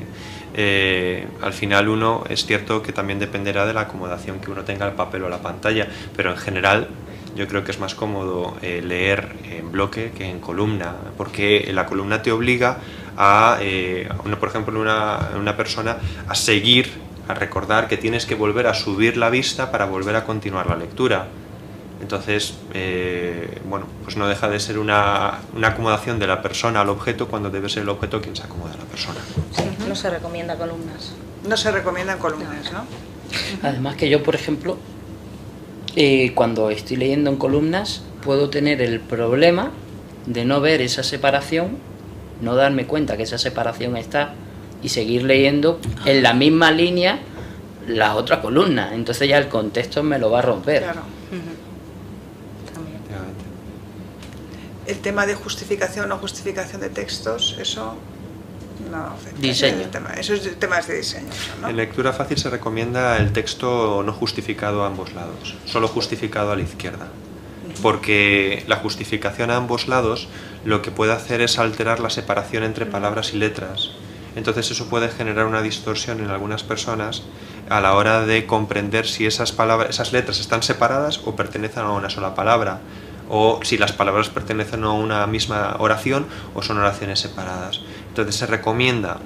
Al final uno, es cierto que también dependerá de la acomodación que uno tenga al papel o a la pantalla, pero en general yo creo que es más cómodo leer en bloque que en columna, porque la columna te obliga a, por ejemplo, una persona a seguir, a recordar que tienes que volver a subir la vista para volver a continuar la lectura. Entonces, bueno, pues no deja de ser una acomodación de la persona al objeto, cuando debe ser el objeto quien se acomoda a la persona. Sí, no se recomienda columnas. No se recomiendan columnas, ¿no? Además que yo, por ejemplo, cuando estoy leyendo en columnas, puedo tener el problema de no ver esa separación, no darme cuenta que esa separación está, y seguir leyendo en la misma línea las otras columnas. Entonces ya el contexto me lo va a romper. Claro. El tema de justificación o justificación de textos, eso no afecta. Diseño. Eso es temas de diseño, ¿no? En lectura fácil se recomienda el texto no justificado a ambos lados, solo justificado a la izquierda. Porque la justificación a ambos lados lo que puede hacer es alterar la separación entre palabras y letras. Entonces eso puede generar una distorsión en algunas personas a la hora de comprender si esas letras están separadas o pertenecen a una sola palabra, o si las palabras pertenecen a una misma oración o son oraciones separadas. Entonces se recomienda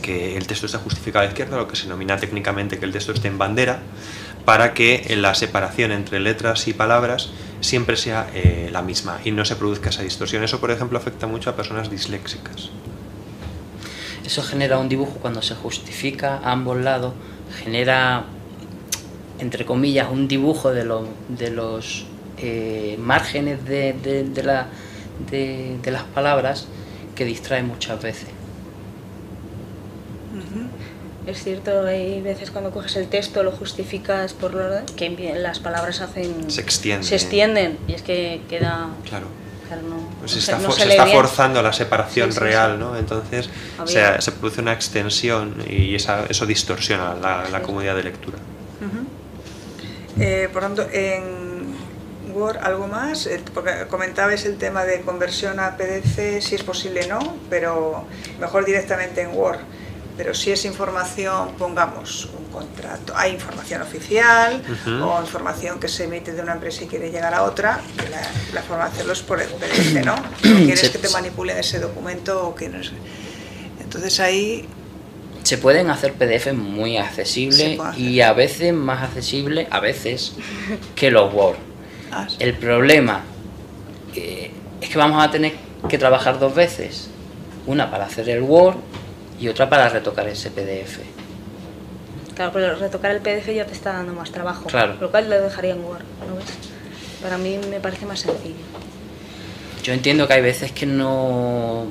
que el texto esté justificado a la izquierda, lo que se denomina técnicamente que el texto esté en bandera, para que la separación entre letras y palabras siempre sea la misma y no se produzca esa distorsión. Eso, por ejemplo, afecta mucho a personas disléxicas. Eso genera un dibujo, cuando se justifica a ambos lados, genera, entre comillas, un dibujo de los márgenes de las palabras, que distrae muchas veces. Es cierto, hay veces cuando coges el texto, lo justificas por lo que las palabras se extienden, y es que queda... Claro. No, se está forzando la separación real, ¿no? Entonces se produce una extensión y eso distorsiona la comodidad de lectura. Por tanto, en Word, ¿algo más? Porque comentabais el tema de conversión a PDF, si es posible no, pero mejor directamente en Word. Pero si es información, pongamos un contrato, hay información oficial o información que se emite de una empresa y quiere llegar a otra, la forma de hacerlo es por el PDF, ¿no? No quieres que te manipulen ese documento o que no es. Entonces ahí... Se pueden hacer PDF muy accesibles y a veces más accesibles, que los Word. El problema es que vamos a tener que trabajar 2 veces. Una para hacer el Word y otra para retocar ese PDF. Claro, pero retocar el PDF ya te está dando más trabajo. Claro. Lo cual lo dejaría en Word, ¿no ves? Para mí me parece más sencillo. Yo entiendo que hay veces que no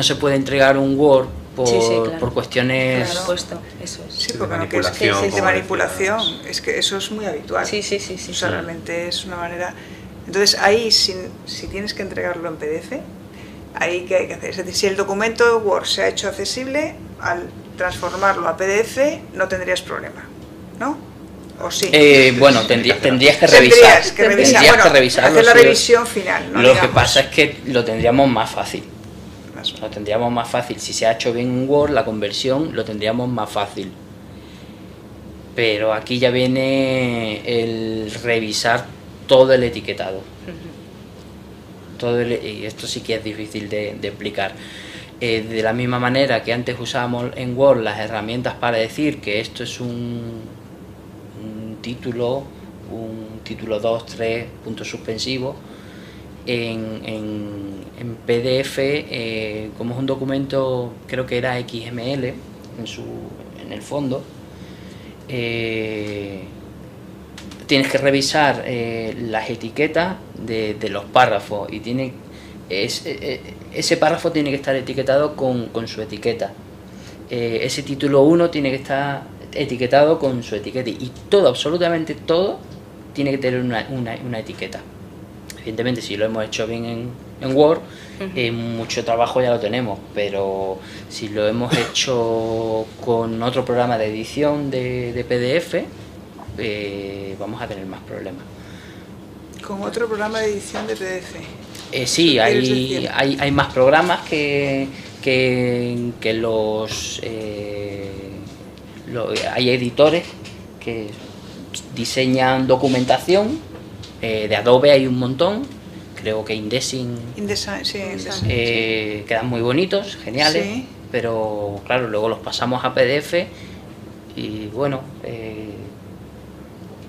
se puede entregar un Word por cuestiones... Por supuesto, eso es. Sí, porque de manipulación, es que eso es muy habitual. Sí. O sea, realmente es una manera... Entonces ahí, si tienes que entregarlo en PDF, ahí ¿qué hay que hacer? Es decir, si el documento de Word se ha hecho accesible, al transformarlo a PDF no tendrías problema, ¿no? ¿O sí? Bueno, tendrías que revisar. Tendrías que revisarlo. Hacer la revisión final, ¿no? Lo que pasa es que lo tendríamos más fácil. Lo tendríamos más fácil. Si se ha hecho bien en Word, la conversión lo tendríamos más fácil. Pero aquí ya viene el revisar todo el etiquetado. Y esto sí que es difícil de explicar. De la misma manera que antes usábamos en Word las herramientas para decir que esto es un título 2, 3, puntos suspensivos, en PDF, como es un documento, creo que era XML en el fondo, tienes que revisar las etiquetas de los párrafos y ese párrafo tiene que estar etiquetado con su etiqueta. Ese título 1 tiene que estar etiquetado con su etiqueta y todo, absolutamente todo, tiene que tener una etiqueta. Evidentemente, si lo hemos hecho bien en Word, mucho trabajo ya lo tenemos, pero si lo hemos hecho con otro programa de edición de PDF, vamos a tener más problemas. ¿Con otro programa de edición de PDF? Sí, hay más programas que hay editores que diseñan documentación. De Adobe hay un montón, creo que InDesign, quedan muy bonitos, geniales, sí. Pero claro, luego los pasamos a PDF y bueno,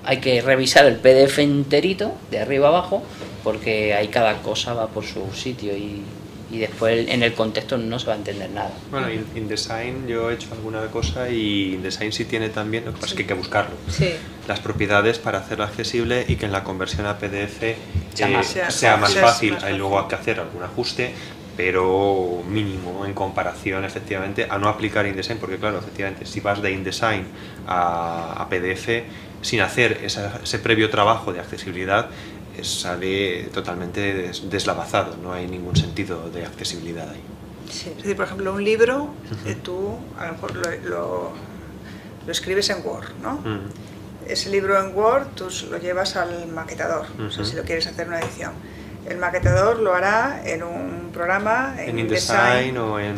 hay que revisar el PDF enterito, de arriba abajo, porque ahí cada cosa va por su sitio y después en el contexto no se va a entender nada. Bueno, InDesign yo he hecho alguna cosa y InDesign sí tiene también, lo que pasa es que hay que buscarlo. Sí. Las propiedades para hacerlo accesible y que en la conversión a PDF sea más fácil. Hay luego que hacer algún ajuste, pero mínimo en comparación efectivamente a no aplicar InDesign, porque claro, efectivamente si vas de InDesign a PDF sin hacer ese previo trabajo de accesibilidad, sale totalmente deslavazado, no hay ningún sentido de accesibilidad ahí. Sí. Es decir, por ejemplo, un libro, tú a lo mejor lo escribes en Word, ¿no? Ese libro en Word tú lo llevas al maquetador, o sea, si lo quieres hacer una edición. El maquetador lo hará en un programa, en InDesign o en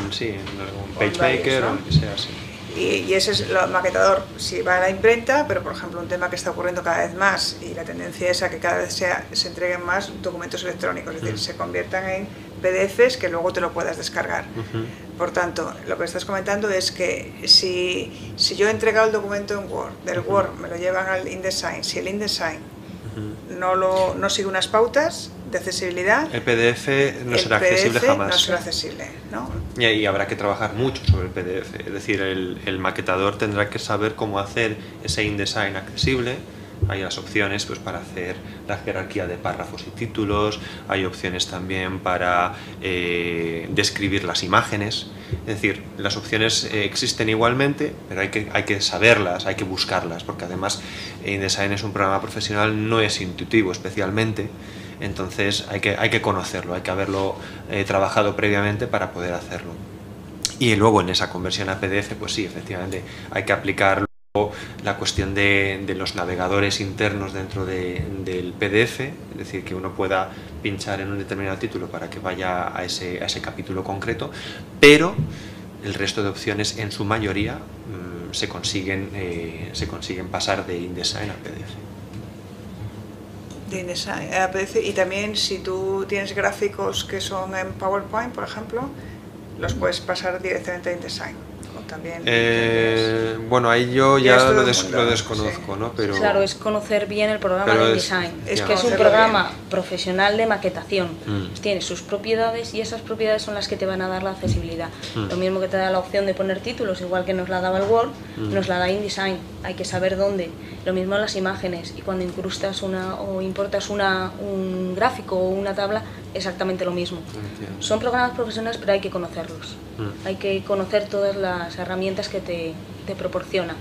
PageMaker o lo que sea así. Y ese es el maquetador, si va a la imprenta, pero por ejemplo un tema que está ocurriendo cada vez más y la tendencia es a que cada vez se entreguen más documentos electrónicos, es decir, se conviertan en PDFs que luego te lo puedas descargar. Por tanto, lo que estás comentando es que si yo he entregado el documento en Word, del Word me lo llevan al InDesign, si el InDesign no sigue unas pautas de accesibilidad, el PDF no será accesible jamás. No será accesible, ¿no? Y habrá que trabajar mucho sobre el PDF, es decir, el maquetador tendrá que saber cómo hacer ese InDesign accesible. Hay las opciones pues, para hacer la jerarquía de párrafos y títulos, hay opciones también para describir las imágenes, es decir, las opciones existen igualmente, pero hay que saberlas, hay que buscarlas, porque además InDesign es un programa profesional, no es intuitivo especialmente, entonces hay que conocerlo, hay que haberlo trabajado previamente para poder hacerlo. Y luego en esa conversión a PDF, pues sí, efectivamente, hay que aplicar la cuestión de los navegadores internos dentro del PDF, es decir, que uno pueda pinchar en un determinado título para que vaya a ese capítulo concreto, pero el resto de opciones en su mayoría se consiguen pasar de InDesign a PDF. De InDesign a PDF, y también si tú tienes gráficos que son en PowerPoint, por ejemplo, los puedes pasar directamente a InDesign. También bueno, ahí yo ya lo mundo, desconozco, sí. ¿no? Pero, claro, es conocer bien el programa de InDesign. Es que es un conocerlo programa bien. profesional de maquetación. Tiene sus propiedades y esas propiedades son las que te van a dar la accesibilidad. Lo mismo que te da la opción de poner títulos, igual que nos la daba el Word, nos la da InDesign. Hay que saber dónde. Lo mismo las imágenes, y cuando incrustas o importas un gráfico o una tabla, exactamente lo mismo. Entiendo. Son programas profesionales, pero hay que conocerlos. Hay que conocer todas las herramientas que te proporciona.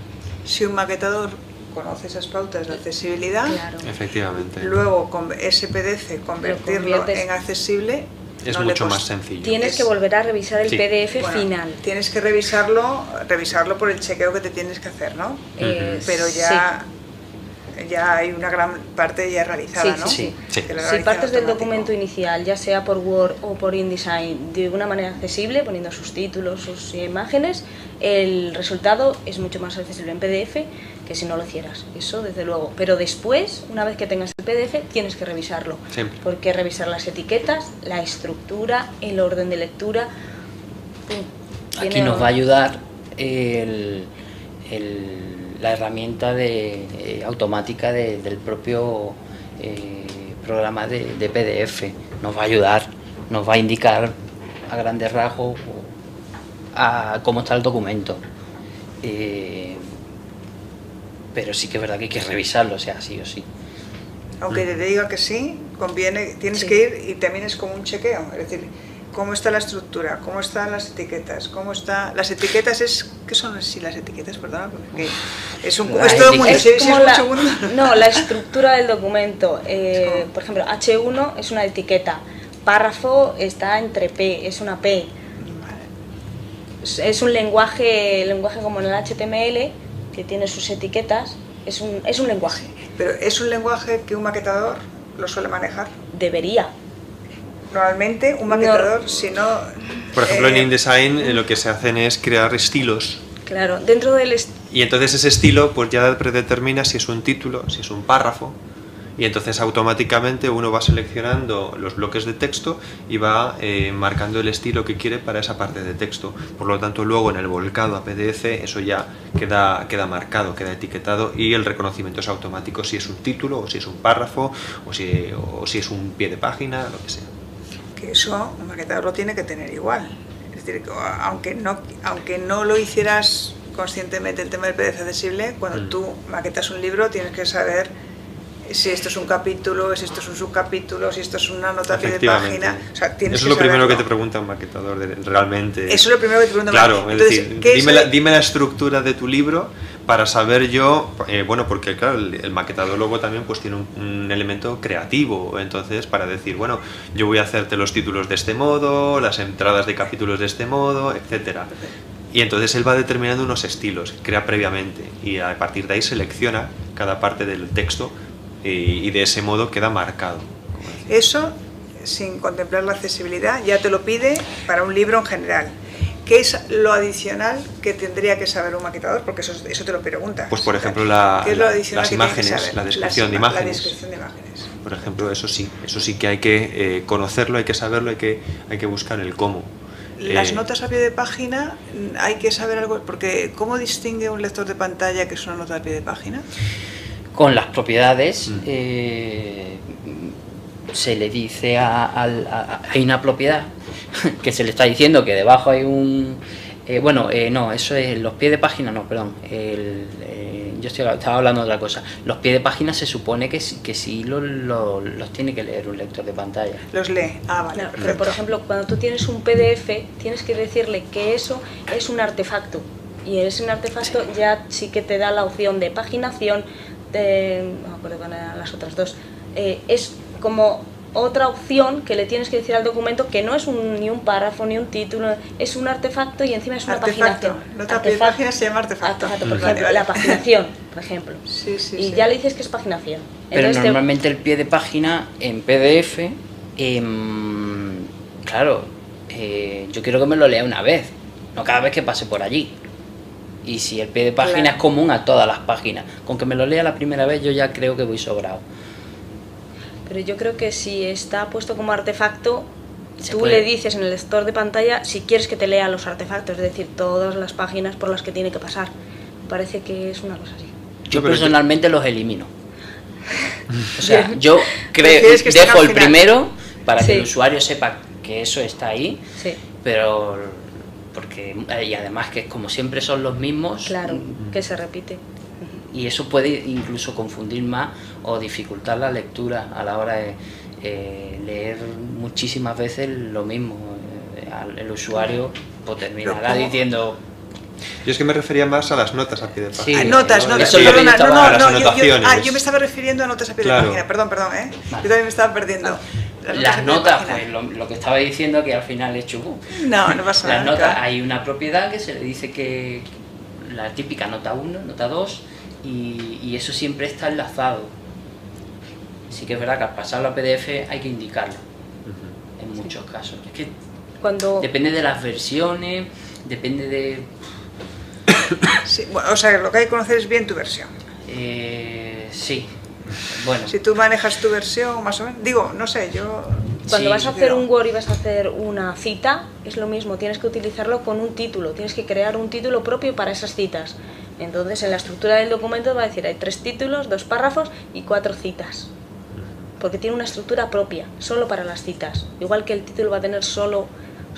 Si un maquetador conoce esas pautas de accesibilidad, Claro. Efectivamente. luego con ese PDF convertirlo conviertes- en accesible, Es no le mucho más costa. sencillo. Tienes que volver a revisar el Sí. PDF Bueno, final. Tienes que revisarlo por el chequeo que te tienes que hacer, ¿no? Pero ya hay una gran parte ya realizada, Sí, ¿no? sí, sí. Que lo Si realiza partes del automático. documento inicial, ya sea por Word o por InDesign, de una manera accesible, poniendo sus títulos, sus imágenes, el resultado es mucho más accesible en PDF que si no lo hicieras. Eso desde luego. Pero después, una vez que tengas el PDF, tienes que revisarlo. Siempre. Porque revisar las etiquetas, la estructura, el orden de lectura. Aquí nos va a ayudar la herramienta automática del propio programa de PDF. Nos va a ayudar, nos va a indicar a grandes rasgos a cómo está el documento. Pero sí que es verdad que hay que revisarlo, o sea, sí o sí. Aunque te diga que sí, conviene, tienes Sí. que ir y también es como un chequeo, es decir, cómo está la estructura, cómo están las etiquetas, las etiquetas ¿qué son así las etiquetas? Perdona, porque es Las todo muy, etiquetas. si Es como es un segundo. no, la estructura del documento. ¿Cómo? Por ejemplo, H1 es una etiqueta, párrafo está entre P, es una P. Es un lenguaje como en el HTML, que tiene sus etiquetas, es un lenguaje. Pero es un lenguaje que un maquetador lo suele manejar. Debería. Normalmente un maquetador, si no... Por ejemplo, en InDesign lo que se hacen es crear estilos. Claro, dentro del Y entonces ese estilo pues ya predetermina si es un título, si es un párrafo, y entonces automáticamente uno va seleccionando los bloques de texto y va marcando el estilo que quiere para esa parte de texto. Por lo tanto, luego en el volcado a PDF eso ya queda marcado, queda etiquetado, y el reconocimiento es automático si es un título o si es un párrafo o si es un pie de página, lo que sea. Que eso un maquetador lo tiene que tener igual. Es decir, que aunque no lo hicieras conscientemente el tema del PDF accesible, cuando tú maquetas un libro tienes que saber si esto es un capítulo, si esto es un subcapítulo, si esto es una nota a pie de página. O sea, tienes eso que es lo primero saberlo. que te pregunta un maquetador realmente. Eso es lo primero que te pregunta. Claro, Entonces, es decir, ¿qué es dime la estructura de tu libro para saber yo, bueno, porque claro, el maquetador luego también pues tiene un elemento creativo, entonces para decir, bueno, yo voy a hacerte los títulos de este modo, las entradas de capítulos de este modo, etcétera. Y entonces él va determinando unos estilos, crea previamente, y a partir de ahí selecciona cada parte del texto y de ese modo queda marcado. Eso, sin contemplar la accesibilidad, ya te lo pide para un libro en general. ¿Qué es lo adicional que tendría que saber un maquetador? Porque eso te lo pregunta. Pues por ejemplo ¿qué es lo adicional las que tiene que imágenes, saber? la descripción de imágenes. La descripción de imágenes. Por ejemplo, eso sí que hay que conocerlo, hay que saberlo, hay que buscar el cómo. Las notas a pie de página, hay que saber algo, porque ¿cómo distingue un lector de pantalla que es una nota a pie de página? Con las propiedades se le dice hay una propiedad que se le está diciendo que debajo hay un... no, eso es los pies de página, no, perdón. Yo estaba hablando de otra cosa. Los pies de página se supone que sí los tiene que leer un lector de pantalla. Los lee. Ah, vale. No, pero perfecto. por ejemplo, cuando tú tienes un PDF, tienes que decirle que eso es un artefacto. Y es un artefacto, ya sí que te da la opción de paginación, no me acuerdo cuáles eran las otras dos. Es como otra opción que le tienes que decir al documento que no es ni un párrafo ni un título, es un artefacto y encima es una Artefacto. paginación. Nota a pie de página se llama artefacto. Por Vale, ejemplo, vale. la paginación, por ejemplo. Sí, sí, Y sí. ya le dices que es paginación. Pero Entonces te- normalmente el pie de página en PDF, claro, yo quiero que me lo lea una vez. no cada vez que pase por allí. Y si el pie de página es común a todas las páginas, con que me lo lea la primera vez yo ya creo que voy sobrado. Pero yo creo que si está puesto como artefacto, tú puede... le dices en el lector de pantalla si quieres que te lea los artefactos, es decir, todas las páginas por las que tiene que pasar. Me parece que es una cosa así. Yo personalmente los elimino. O sea, yo creo, que dejo el primero para que Sí. el usuario sepa que eso está ahí, Sí, pero porque y además que como siempre son los mismos, claro, que se repite. y eso puede incluso confundir más o dificultar la lectura a la hora de leer muchísimas veces lo mismo. El usuario pues, terminará diciendo... Yo es que me refería más a las notas a pie de página. Sí, Notas, no, notas, eso es lo que yo perdona, estaba- las anotaciones. yo me estaba refiriendo a notas a pie de Claro. página, perdón, ¿eh? Vale. Yo también me estaba perdiendo. Las a pie de notas, página. pues lo que estaba diciendo que al final es chupú. No, no pasa Las nada. notas, claro. hay una propiedad que se le dice que la típica nota 1, nota 2, y eso siempre está enlazado. Sí que es verdad que al pasarlo a PDF hay que indicarlo, en muchos casos. Es que Cuando... depende de las versiones, depende de... Sí, bueno, o sea, lo que hay que conocer es bien tu versión. Sí, bueno, Si tú manejas tu versión, más o menos. Digo, no sé, yo. Cuando Sí, vas a hacer pero- un Word y vas a hacer una cita, es lo mismo, tienes que utilizarlo con un título, tienes que crear un título propio para esas citas. Entonces, en la estructura del documento va a decir, hay 3 títulos, 2 párrafos y 4 citas. Porque tiene una estructura propia, solo para las citas. Igual que el título va a tener solo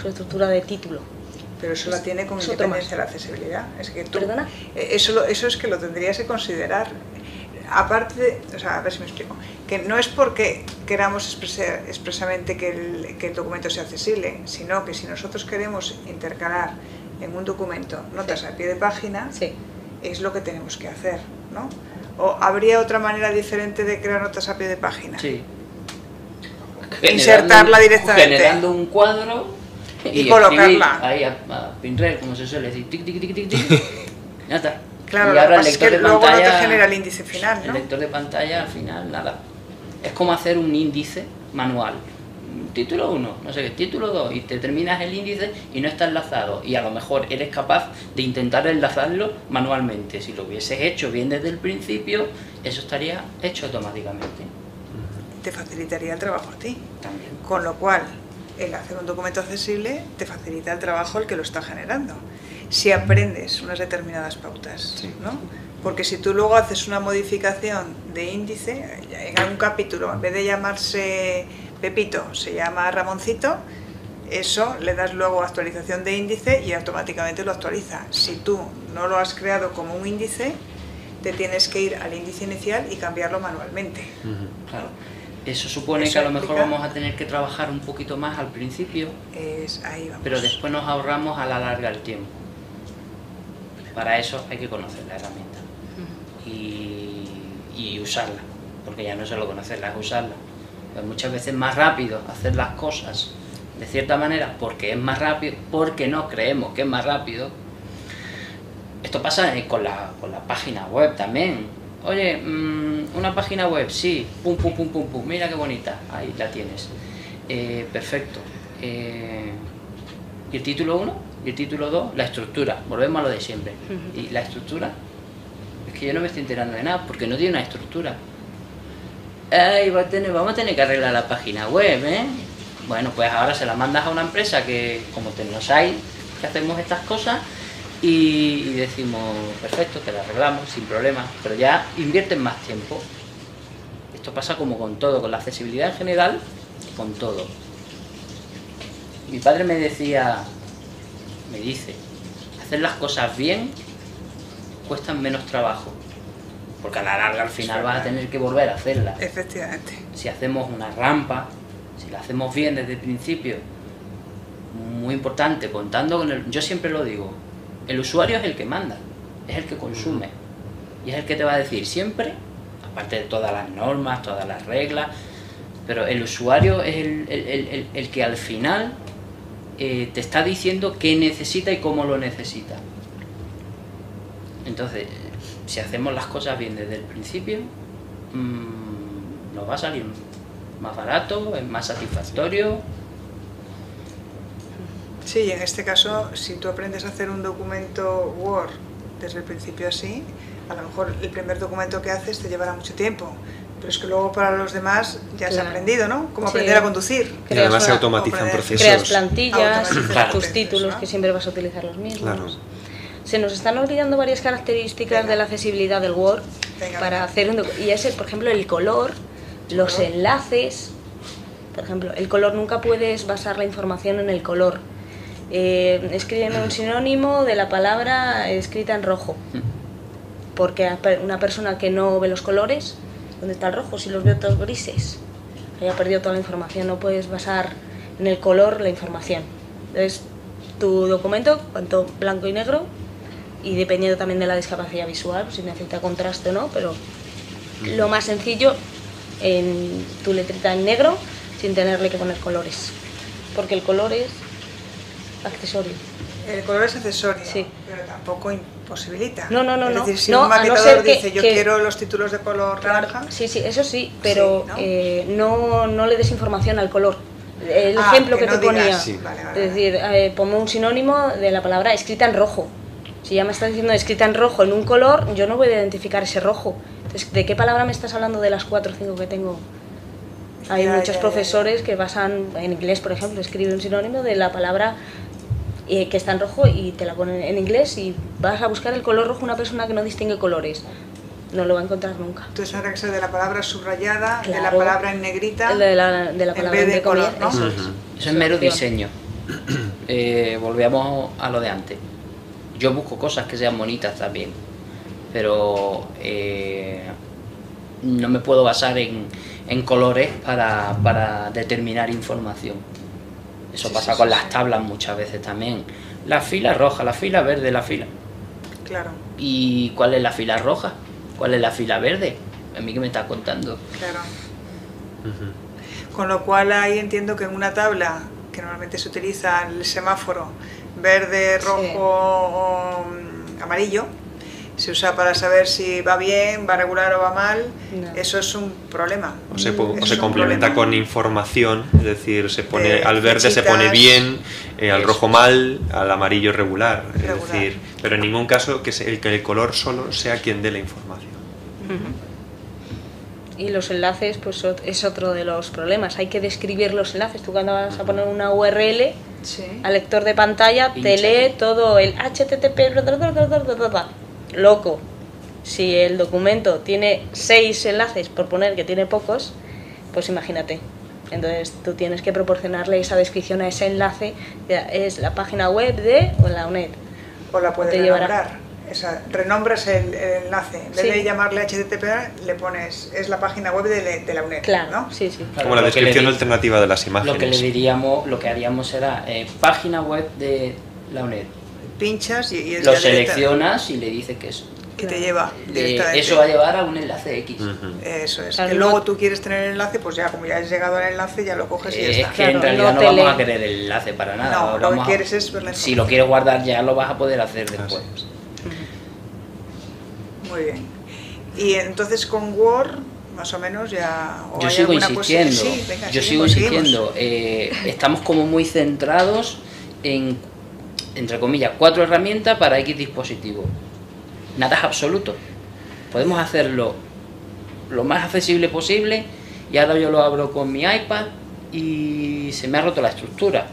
su estructura de título. Pero eso la tiene con Es otro independencia de la accesibilidad. Es que tú, ¿Perdona? Eso es que lo tendrías que considerar. Aparte, o sea, a ver si me explico. Que no es porque queramos expresamente que el documento sea accesible, sino que si nosotros queremos intercalar en un documento notas Sí. a pie de página, Sí. es lo que tenemos que hacer, ¿no? ¿O habría otra manera diferente de crear notas a pie de página? sí. Insertarla directamente. Generando un cuadro Y colocarla colocarla. ahí a pinrel, como se suele decir, tic, tic, tic, tic, tic. Ya está. Claro, Y lo que ahora el pasa es lector que de luego no te pantalla, genera el índice final, el ¿no? lector de pantalla al final nada. Es como hacer un índice manual. Título 1, no sé qué, título 2, y te terminas el índice y no está enlazado. Y a lo mejor eres capaz de intentar enlazarlo manualmente. Si lo hubieses hecho bien desde el principio, eso estaría hecho automáticamente. Te facilitaría el trabajo a ti. También. Con lo cual, el hacer un documento accesible te facilita el trabajo al que lo está generando. Si aprendes unas determinadas pautas, Sí. ¿no? Porque si tú luego haces una modificación de índice, en algún capítulo, en vez de llamarse Pepito, se llama Ramoncito, eso le das luego actualización de índice y automáticamente lo actualiza. Si tú no lo has creado como un índice, te tienes que ir al índice inicial y cambiarlo manualmente. Claro. Eso supone Eso que a lo mejor implica- vamos a tener que trabajar un poquito más al principio, Ahí vamos. pero después nos ahorramos a la larga el tiempo. Para eso hay que conocer la herramienta y usarla, porque ya no es solo conocerla, es usarla. Pues muchas veces es más rápido hacer las cosas de cierta manera porque es más rápido, porque no creemos que es más rápido. Esto pasa con la página web también. Oye, una página web, sí, pum, pum, pum, pum, pum, mira qué bonita, ahí la tienes. Perfecto. ¿Y el título 1? ¿Y el título 2? La estructura, volvemos a lo de siempre. ¿Y la estructura? Es que yo no me estoy enterando de nada, porque no tiene una estructura. Ay, vamos a tener que arreglar la página web, ¿eh? Bueno, pues ahora se la mandas a una empresa que, como Tecnosite, que hacemos estas cosas, y decimos, perfecto, te la arreglamos sin problema, pero ya invierten más tiempo. Esto pasa como con todo, con la accesibilidad en general, con todo. Mi padre me dice, hacer las cosas bien cuestan menos trabajo, porque a la larga al final vas a tener que volver a hacerlas. Efectivamente. Si hacemos una rampa, si la hacemos bien desde el principio, muy importante, contando con el... Yo siempre lo digo, el usuario es el que manda, es el que consume, y es el que te va a decir siempre, aparte de todas las normas, todas las reglas, pero el usuario es el que al final te está diciendo qué necesita y cómo lo necesita. Entonces, si hacemos las cosas bien desde el principio, nos va a salir más barato, es más satisfactorio. Sí, y en este caso, si tú aprendes a hacer un documento Word desde el principio así, a lo mejor el primer documento que haces te llevará mucho tiempo, pero es que luego para los demás ya has aprendido, ¿no? Como aprender a conducir. Y además se automatizan procesos. Creas plantillas, Claro. tus títulos, ¿no? Que siempre vas a utilizar los mismos. Claro. Se nos están olvidando varias características de la accesibilidad del Word para hacer un y ese, por ejemplo, el color, los enlaces. Por ejemplo, el color, nunca puedes basar la información en el color. Escríbeme un sinónimo de la palabra escrita en rojo. Porque una persona que no ve los colores, ¿dónde está el rojo? Si los veo todos grises, haya perdido toda la información. No puedes basar en el color la información. Entonces, tu documento, cuanto blanco y negro, y dependiendo también de la discapacidad visual, si necesita contraste o no, pero lo más sencillo, en tu letrita en negro, sin tenerle que poner colores, porque el color es accesorio. El color es accesorio, Sí. pero tampoco imposibilita. No. Es decir, si No, un a no maquetador ser que- dice yo que- quiero los títulos de color naranja, Sí, eso sí, pero Sí, ¿no? no le des información al color. El ejemplo que no te ponía, digas, Sí. vale, vale, es decir, ponme un sinónimo de la palabra escrita en rojo. Si ya me estás diciendo escrita en rojo en un color, yo no voy a identificar ese rojo. Entonces, ¿de qué palabra me estás hablando de las 4 o 5 que tengo? Hay muchos profesores que basan, en inglés por ejemplo, escribe un sinónimo de la palabra que está en rojo y te la ponen en inglés, y vas a buscar el color rojo una persona que no distingue colores. No lo va a encontrar nunca. Entonces tendrá que ser de la palabra subrayada, de la Claro. palabra en negrita, De la en palabra vez de entre comillas, color, ¿no? eso es. Eso es mero Opción. diseño. Volvíamos a lo de antes. Yo busco cosas que sean bonitas también, pero no me puedo basar en colores para determinar información. Eso pasa con las tablas muchas veces también. La fila roja, la fila verde, la fila. Claro, ¿Y cuál es la fila roja? ¿Cuál es la fila verde? ¿A mí qué me estás contando? claro. Con lo cual ahí entiendo que en una tabla que normalmente se utiliza el semáforo verde, rojo o amarillo, se usa para saber si va bien, va regular o va mal. No. Eso es un problema. O se Eso es un complementa problema. con información, es decir, se pone al verde se flechitas. pone bien, al Eso. rojo mal, al amarillo regular. Es Regular. decir, pero en ningún caso que el color solo sea quien dé la información. Y los enlaces, pues es otro de los problemas. Hay que describir los enlaces. Tú cuando vas a poner una URL Sí. al lector de pantalla, te Pincha. lee todo el HTTP, loco. Si el documento tiene 6 enlaces, por poner que tiene pocos, pues imagínate. Entonces tú tienes que proporcionarle esa descripción a ese enlace, es la página web de o la UNED. O la puedes Te llevará. renombrar. Renombras el enlace. En vez Sí. de llamarle HTTP, le pones, es la página web de la UNED. Claro, ¿no? sí, sí. Claro, Como la lo que le descripción di- alternativa de las imágenes. Lo que le diríamos, lo que haríamos será página web de la UNED. Pinchas y es Lo ya directa- seleccionas y le dices que es. que te lleva directamente. Eso va a llevar a un enlace X. Eso es. Claro, Que no- luego tú quieres tener el enlace, pues ya, como ya has llegado al enlace, ya lo coges y ya Es está. que Claro, en realidad no no te vamos lee. a querer el enlace para nada. No, lo que vamos a- quieres es ver la Si lo quieres guardar ya lo vas a poder hacer después. Muy bien. Y entonces con Word, más o menos ya... ¿o Yo hay sigo alguna insistiendo, Sí, venga, yo sigo seguimos, seguimos. insistiendo. Estamos como muy centrados en, entre comillas, 4 herramientas para X dispositivo. Nada es absoluto. Podemos hacerlo lo más accesible posible y ahora yo lo abro con mi iPad y se me ha roto la estructura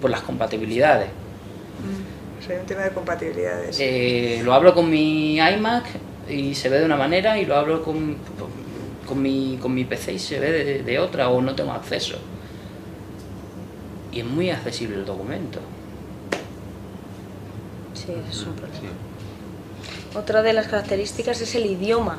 por las compatibilidades. Sí, hay un tema de compatibilidades. Lo hablo con mi iMac y se ve de una manera y lo hablo con mi PC y se ve de otra o no tengo acceso. Y es muy accesible el documento. Sí, eso es un problema. Otra de las características es el idioma.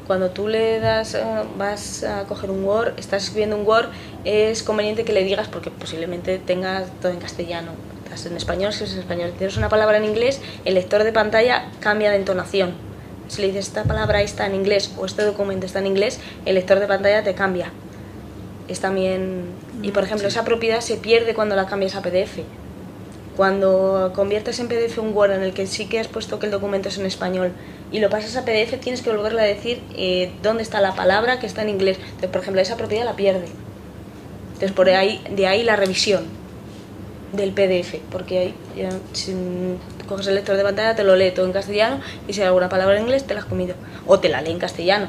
Cuando tú le das, vas a coger un Word, estás escribiendo un Word, es conveniente que le digas, porque posiblemente tengas todo en castellano. Estás en español, si es en español. Tienes una palabra en inglés, el lector de pantalla cambia de entonación. Si le dices esta palabra está en inglés o este documento está en inglés, el lector de pantalla te cambia. Es también... Y por ejemplo, esa propiedad se pierde cuando la cambias a PDF. Cuando conviertes en PDF un Word en el que sí que has puesto que el documento es en español y lo pasas a PDF, tienes que volverle a decir dónde está la palabra que está en inglés. Entonces, por ejemplo, esa propiedad la pierde. Entonces, de ahí la revisión. del PDF, porque ahí ya, si coges el lector de pantalla te lo lee todo en castellano y si hay alguna palabra en inglés te la has comido, o te la lee en castellano.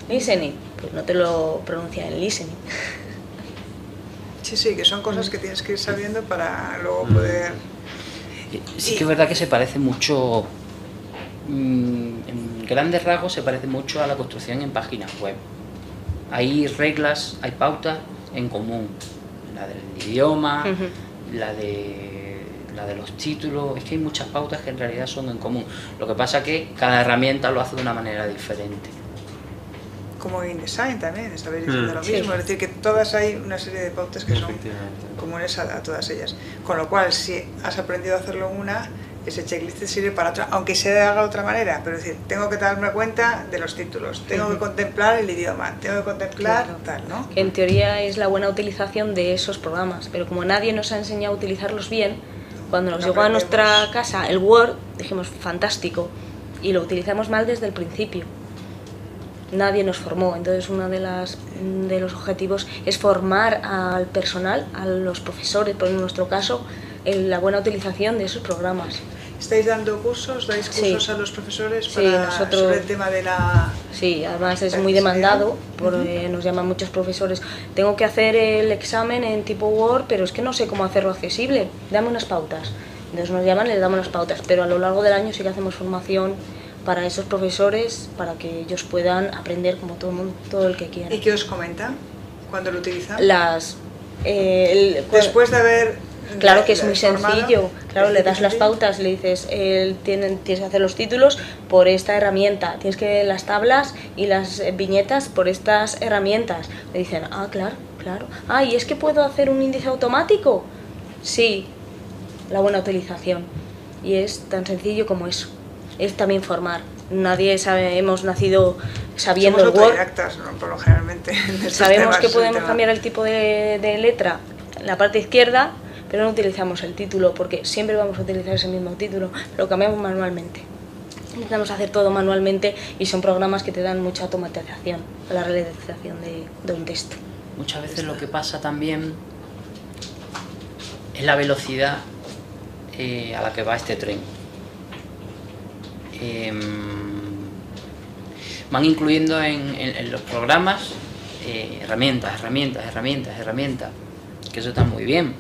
Listening, pues no te lo pronuncia en listening. Sí, que son cosas que tienes que ir sabiendo para luego poder... Sí que es verdad que se parece mucho, en grandes rasgos se parece mucho a la construcción en páginas web. Hay reglas, hay pautas en común, la del idioma, la de los títulos, es que hay muchas pautas que en realidad son en común. Lo que pasa es que cada herramienta lo hace de una manera diferente. Como InDesign también, estabais diciendo lo mismo, Sí. es decir, que todas hay una serie de pautas que son comunes a todas ellas. Con lo cual, si has aprendido a hacerlo en una, ese checklist te sirve para otra, aunque se haga de otra manera, pero es decir, tengo que darme cuenta de los títulos, tengo que contemplar el idioma, tengo que contemplar Claro. tal, ¿no? Que en teoría es la buena utilización de esos programas, pero como nadie nos ha enseñado a utilizarlos bien, cuando nos No llegó a nuestra aprendemos. casa el Word, dijimos fantástico, y lo utilizamos mal desde el principio. Nadie nos formó, entonces uno de los objetivos es formar al personal, a los profesores, por en nuestro caso, en la buena utilización de esos programas. ¿Estáis dando cursos? ¿Dais Sí. cursos a los profesores Sí, para, nosotros- sobre el tema de la...? Sí, además es muy demandado, porque nos llaman muchos profesores. Tengo que hacer el examen en tipo Word, pero es que no sé cómo hacerlo accesible. Dame unas pautas. Entonces nos llaman y les damos unas pautas, pero a lo largo del año sí que hacemos formación para esos profesores, para que ellos puedan aprender como todo el mundo, todo el que quiera. ¿Y qué os comentan cuando lo utilizan? Las... Después de haber... Claro que es muy formado, sencillo, claro, le das las sencillo. pautas, le dices, tienes que hacer los títulos por esta herramienta, tienes que las tablas y las viñetas por estas herramientas. Le dicen, ah, claro. Ah, ¿y es que puedo hacer un índice automático? Sí, la buena utilización. Y es tan sencillo como eso. Es también formar. Nadie sabe, hemos nacido sabiendo Somos el Word. autodidactas, ¿no? Por lo generalmente. en estos Sabemos temas, que el podemos tema. cambiar el tipo de letra en la parte izquierda, pero no utilizamos el título porque siempre vamos a utilizar ese mismo título, lo cambiamos manualmente. Intentamos hacer todo manualmente y son programas que te dan mucha automatización a la realización de un texto. Muchas veces lo que pasa también es la velocidad a la que va este tren. Van incluyendo en los programas herramientas, que eso está muy bien,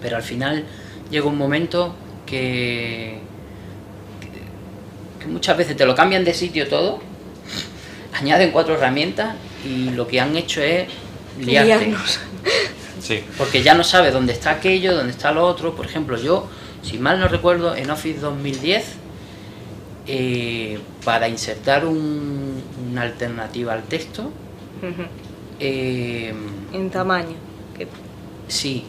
pero al final llega un momento que muchas veces te lo cambian de sitio todo, añaden 4 herramientas y lo que han hecho es liarte. Liarnos. Sí. Porque ya no sabes dónde está aquello, dónde está lo otro. Por ejemplo, yo, si mal no recuerdo, en Office 2010, para insertar una alternativa al texto, En tamaño. sí,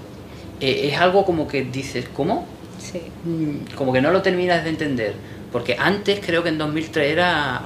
es algo como que dices, ¿cómo? Sí. Como que no lo terminas de entender. Porque antes creo que en 2003 era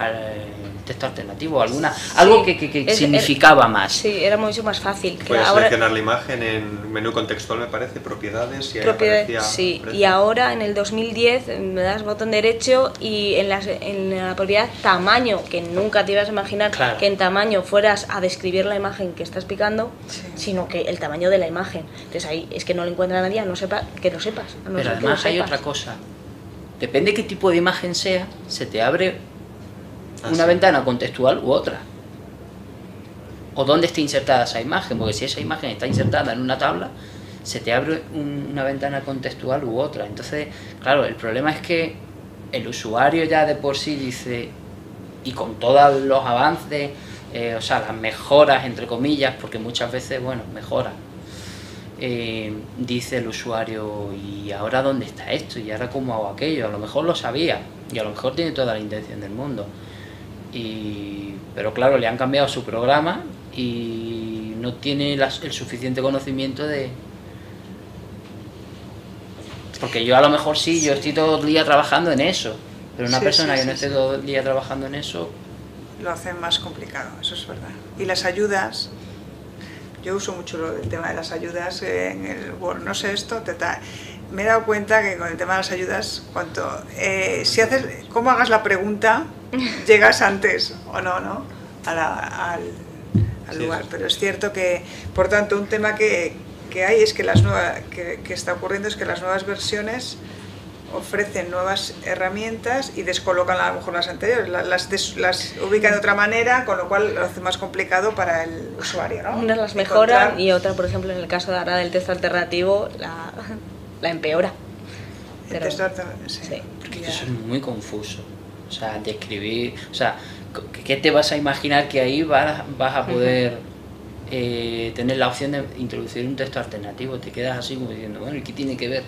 texto alternativo, algo que significaba más. Sí, era mucho más fácil. Que Puedes ahora, seleccionar la imagen en menú contextual, me parece, propiedades, y ahí propiedad- aparecía sí, precio. y ahora en el 2010 me das botón derecho y en la propiedad tamaño, que nunca te ibas a imaginar Claro. que en tamaño fueras a describir la imagen que estás picando, Sí. sino que el tamaño de la imagen. Entonces ahí es que no lo encuentra nadie, a no sepa que lo sepas. A no Pero ser que además lo hay sepas. otra cosa. Depende qué tipo de imagen sea, se te abre una sí. ventana contextual u otra. O dónde está insertada esa imagen, porque si esa imagen está insertada en una tabla, se te abre una ventana contextual u otra. Entonces, claro, el problema es que el usuario ya de por sí dice, y con todos los avances, o sea, las mejoras, entre comillas, porque muchas veces, bueno, mejoras, dice el usuario, ¿y ahora dónde está esto? ¿Y ahora cómo hago aquello? A lo mejor lo sabía, y a lo mejor tiene toda la intención del mundo. Pero claro, le han cambiado su programa y no tiene el suficiente conocimiento de... Porque yo a lo mejor sí, yo estoy todo el día trabajando en eso, pero una Sí, persona sí, que sí, no esté sí. todo el día trabajando en eso... Lo hacen más complicado, eso es verdad. Y las ayudas, yo uso mucho el tema de las ayudas en el Word, no sé esto, me he dado cuenta que con el tema de las ayudas, si haces, cómo hagas la pregunta, llegas antes o no, al Sí, lugar. eso. Pero es cierto que, por tanto, un tema que que hay es que que está ocurriendo es que las nuevas versiones ofrecen nuevas herramientas y descolocan a lo mejor las anteriores, las ubican de otra manera, con lo cual lo hace más complicado para el usuario, ¿no? Unas las mejoran y otra, por ejemplo, en el caso de ahora del test alternativo, la empeora. Pero, el test alternativo, sí. Porque eso es muy confuso. O sea, describir... O sea, ¿qué te vas a imaginar que ahí vas a poder tener la opción de introducir un texto alternativo? Te quedas así como diciendo, bueno, ¿y qué tiene que ver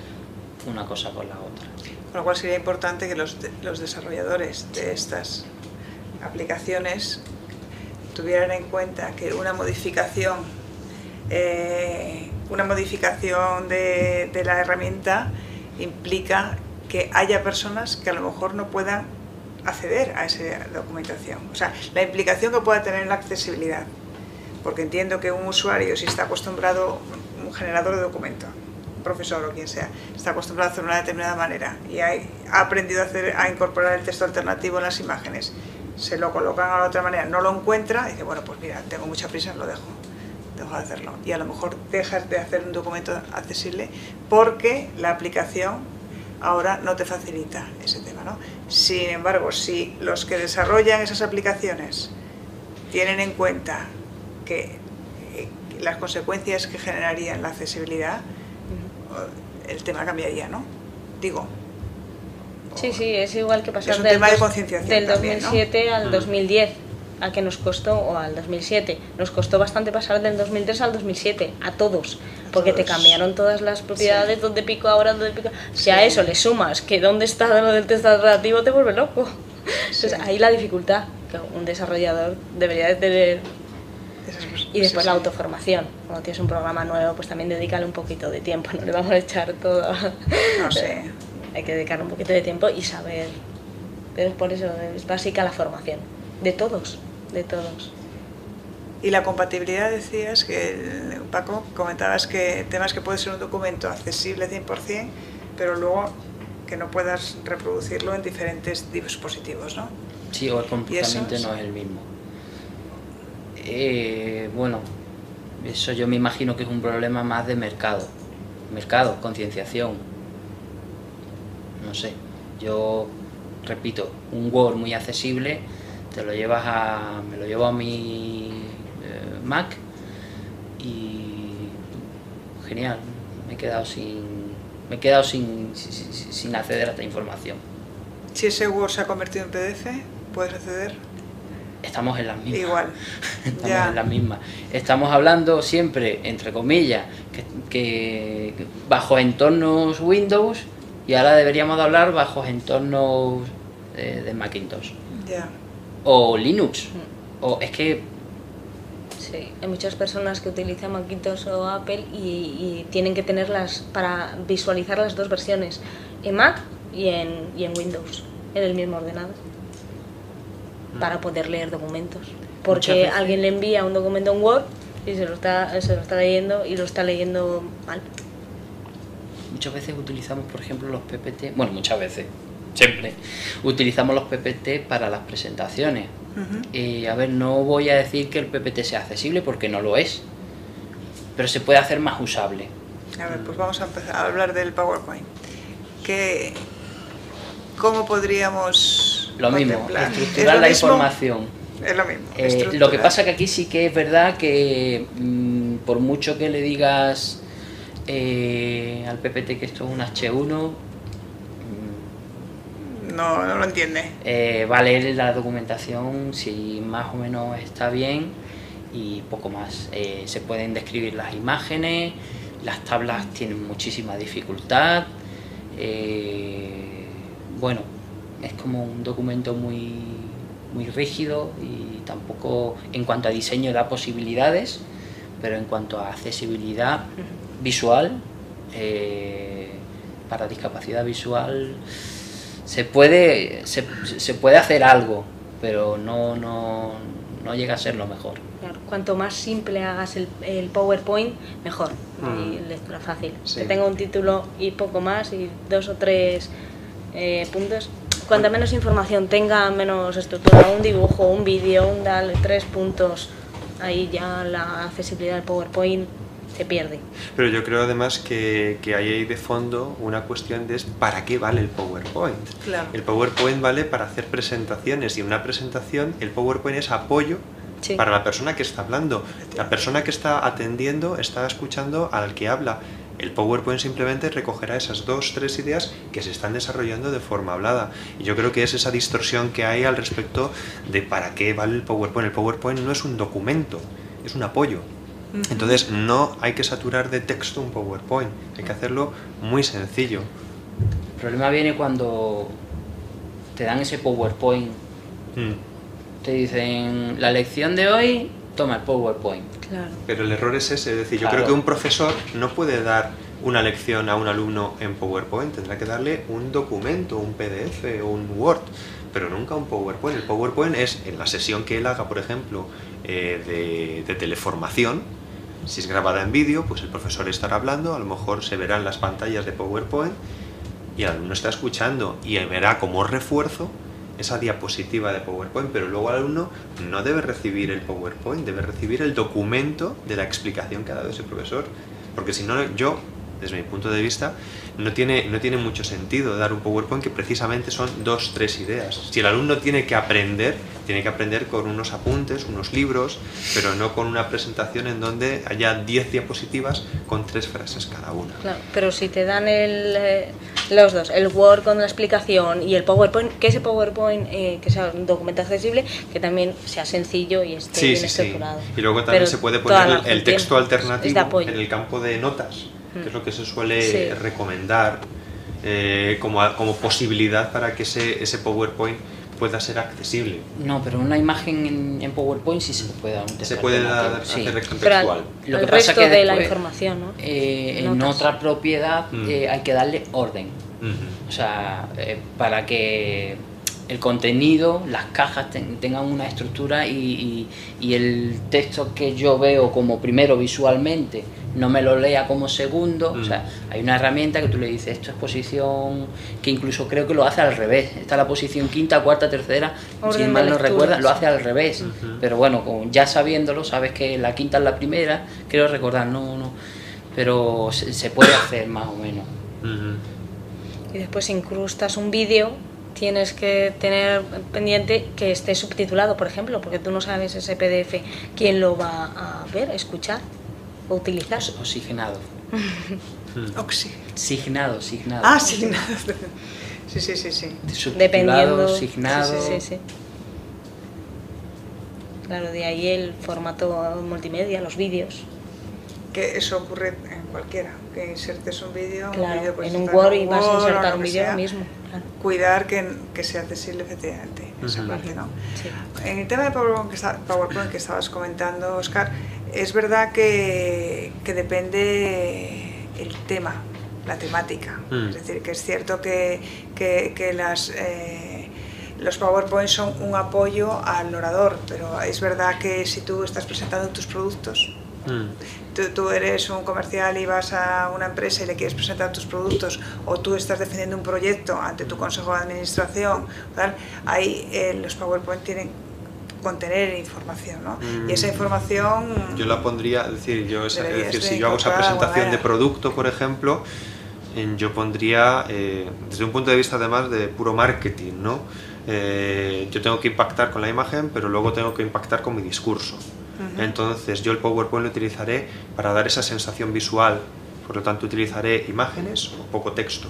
una cosa con la otra? Con lo cual sería importante que los desarrolladores de estas aplicaciones tuvieran en cuenta que una modificación de la herramienta implica que haya personas que a lo mejor no puedan acceder a esa documentación. O sea, la implicación que pueda tener en la accesibilidad. Porque entiendo que un usuario, si está acostumbrado, un generador de documento, profesor o quien sea, está acostumbrado a hacer de una determinada manera y ha aprendido a incorporar el texto alternativo en las imágenes, se lo colocan a la otra manera, no lo encuentra y dice, bueno, pues mira, tengo mucha prisa, lo dejo de hacerlo. Y a lo mejor dejas de hacer un documento accesible porque la aplicación ahora no te facilita ese tema, ¿no? Sin embargo, si los que desarrollan esas aplicaciones tienen en cuenta que las consecuencias que generarían la accesibilidad, el tema cambiaría, ¿no? Digo. Sí, es igual que pasar es un tema de concienciación del también, 2007 ¿no? al 2010, a que nos costó, o al 2007, nos costó bastante pasar del 2003 al 2007, a todos, porque te cambiaron todas las propiedades, dónde pico ahora, dónde pico... Si a eso le sumas que dónde está lo del test alternativo, te vuelve loco. Entonces ahí la dificultad que un desarrollador debería de tener. Y después la autoformación. Cuando tienes un programa nuevo, pues también dedícale un poquito de tiempo, no le vamos a echar todo. No sé. Hay que dedicarle un poquito de tiempo y saber. Pero por eso es básica la formación. De todos. Y la compatibilidad, decías que, Paco, comentabas que temas que puede ser un documento accesible 100%, pero luego que no puedas reproducirlo en diferentes dispositivos, ¿no? Sí, o el comportamiento no es el mismo. Bueno, eso yo me imagino que es un problema más de mercado, concienciación, no sé, yo repito, un Word muy accesible, me lo llevo a mi Mac y genial, me he quedado sin acceder a esta información. Si ese Word se ha convertido en PDF, ¿puedes acceder? Estamos en las mismas. Igual. Estamos en las mismas. Estamos hablando siempre, entre comillas, que bajo entornos Windows, y ahora deberíamos de hablar bajo entornos de Macintosh. Ya. O Linux. O es que... Sí, hay muchas personas que utilizan Macintosh o Apple y tienen que tenerlas para visualizar las dos versiones, en Mac y en Windows, en el mismo ordenador, para poder leer documentos. Porque alguien le envía un documento en Word y se lo está leyendo y lo está leyendo mal. Muchas veces utilizamos, por ejemplo, los PPT, bueno, muchas veces, siempre, utilizamos los PPT para las presentaciones. A ver, no voy a decir que el PPT sea accesible porque no lo es, pero se puede hacer más usable. A ver, pues vamos a empezar a hablar del PowerPoint. ¿Cómo podríamos lo mismo, contemplar? estructurar la información. Es lo mismo. Lo que pasa que aquí sí que es verdad que por mucho que le digas al PPT que esto es un H1, no lo entiende. Va a leer la documentación si más o menos está bien y poco más. Se pueden describir las imágenes, las tablas tienen muchísima dificultad. Bueno, es como un documento muy rígido y tampoco en cuanto a diseño da posibilidades, pero en cuanto a accesibilidad visual, para discapacidad visual se puede hacer algo, pero no llega a ser lo mejor. Claro, cuanto más simple hagas el PowerPoint, mejor. Y lectura fácil. Sí. Que tenga un título y poco más y 2 o 3 puntos. Cuanta menos información tenga, menos estructura, un dibujo, un vídeo, 3 puntos, ahí ya la accesibilidad del PowerPoint se pierde. Pero yo creo además que hay de fondo una cuestión de ¿para qué vale el PowerPoint? Claro. El PowerPoint vale para hacer presentaciones, y en una presentación el PowerPoint es apoyo para la persona que está hablando. La persona que está atendiendo está escuchando al que habla. El PowerPoint simplemente recogerá esas 2 o 3 ideas que se están desarrollando de forma hablada. Y yo creo que es esa distorsión que hay al respecto de ¿para qué vale el PowerPoint? El PowerPoint no es un documento, es un apoyo. Entonces no hay que saturar de texto un PowerPoint, hay que hacerlo muy sencillo. El problema viene cuando te dan ese PowerPoint, te dicen la lección de hoy, toma el PowerPoint. Claro. Pero el error es ese, es decir, yo Claro. creo que un profesor no puede dar una lección a un alumno en PowerPoint, tendrá que darle un documento, un PDF o un Word, pero nunca un PowerPoint. El PowerPoint es en la sesión que él haga, por ejemplo, de teleformación. Si es grabada en vídeo, pues el profesor estará hablando, a lo mejor se verán las pantallas de PowerPoint y el alumno está escuchando y verá como refuerzo esa diapositiva de PowerPoint, pero luego el alumno no debe recibir el PowerPoint, debe recibir el documento de la explicación que ha dado ese profesor, porque si no, yo, desde mi punto de vista, no tiene mucho sentido dar un PowerPoint que precisamente son 2 o 3 ideas. Si el alumno tiene que aprender con unos apuntes, unos libros, pero no con una presentación en donde haya 10 diapositivas con 3 frases cada una. Claro, pero si te dan los dos, el Word con la explicación y el PowerPoint, que ese PowerPoint que sea un documento accesible, que también sea sencillo y esté bien estructurado. Y luego también Pero se puede toda poner la el texto función es de alternativo apoyo. en el campo de notas, que es lo que se suele recomendar como posibilidad para que ese PowerPoint pueda ser accesible. No, pero una imagen en PowerPoint sí se puede dar un texto Se puede alternativo, dar sí. hacer texto Pero textual. Lo el que pasa resto que de la después, información, ¿no? En Notas. otra propiedad hay que darle orden. Ujú. O sea, para que el contenido, las cajas tengan una estructura y el texto que yo veo como primero visualmente no me lo lea como segundo. O sea, hay una herramienta que tú le dices, esto es posición, que incluso creo que lo hace al revés. Está la posición quinta, cuarta, tercera, Orden si mal de no lectura, recuerda, lo sí. hace al revés. Pero bueno, ya sabiéndolo, sabes que la quinta es la primera, creo recordar, no, pero se puede hacer más o menos. Ujú. Y después si incrustas un vídeo, tienes que tener pendiente que esté subtitulado, por ejemplo, porque tú no sabes ese PDF quién lo va a ver, escuchar o utilizar. Oxigenado. Signado. Signado. Ah, signado. Sí. Subtitulado, Dependiendo. signado. Sí. Claro, de ahí el formato multimedia, los vídeos. Que eso ocurre en cualquiera, que insertes un vídeo, Claro, vídeo puede en un estar Word y vas a Word o insertar lo un que vídeo sea. mismo. Claro. Cuidar que sea accesible efectivamente, esa Ujú. parte, ¿no? Sí. En el tema de PowerPoint que estabas comentando, Óscar, es verdad que depende el tema, la temática. Es decir, que es cierto que los PowerPoint son un apoyo al orador, pero es verdad que si tú estás presentando tus productos, tú eres un comercial y vas a una empresa y le quieres presentar tus productos, o tú estás defendiendo un proyecto ante tu consejo de administración, ¿verdad? Ahí los PowerPoint tienen que contener información, ¿no? Y esa información... Yo la pondría, es decir, Deberías si de yo hago esa incorporar de alguna presentación de manera. producto, por ejemplo, yo pondría, desde un punto de vista además de puro marketing, ¿no? Yo tengo que impactar con la imagen, pero luego tengo que impactar con mi discurso. Entonces yo el PowerPoint lo utilizaré para dar esa sensación visual, por lo tanto utilizaré imágenes o poco texto.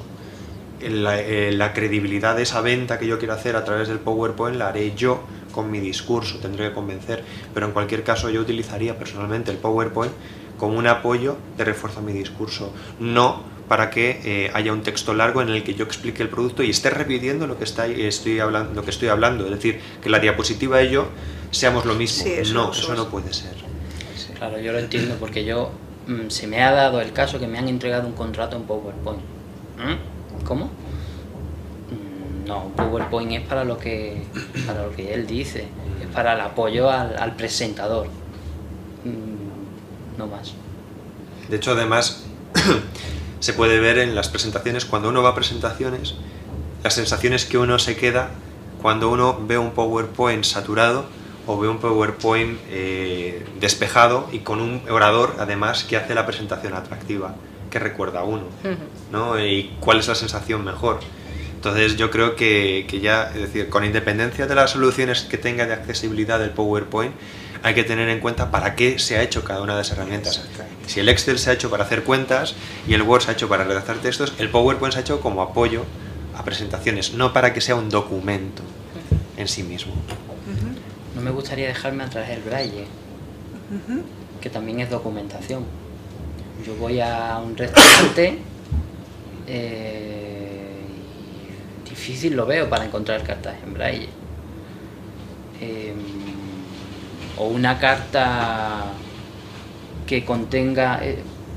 La credibilidad de esa venta que yo quiero hacer a través del PowerPoint la haré yo con mi discurso, tendré que convencer, pero en cualquier caso yo utilizaría personalmente el PowerPoint como un apoyo de refuerzo a mi discurso, no para que haya un texto largo en el que yo explique el producto y esté repitiendo lo que estoy hablando, es decir, que la diapositiva y yo seamos lo mismo. Sí, eso no puede ser. Sí. Claro, yo lo entiendo porque se me ha dado el caso que me han entregado un contrato en PowerPoint. ¿Cómo? No, un PowerPoint es para lo que él dice, es para el apoyo al presentador. No más. De hecho, además, se puede ver en las presentaciones, cuando uno va a presentaciones, las sensaciones que uno se queda cuando uno ve un PowerPoint saturado o veo un PowerPoint despejado y con un orador además que hace la presentación atractiva, que recuerda a uno, ¿no? Y cuál es la sensación mejor. Entonces yo creo que ya, es decir, con independencia de las soluciones que tenga de accesibilidad del PowerPoint, hay que tener en cuenta para qué se ha hecho cada una de las herramientas. Si el Excel se ha hecho para hacer cuentas y el Word se ha hecho para redactar textos, el PowerPoint se ha hecho como apoyo a presentaciones, no para que sea un documento en sí mismo. No me gustaría dejarme atrás el braille, que también es documentación. Yo voy a un restaurante, difícil lo veo para encontrar cartas en braille. O una carta que contenga,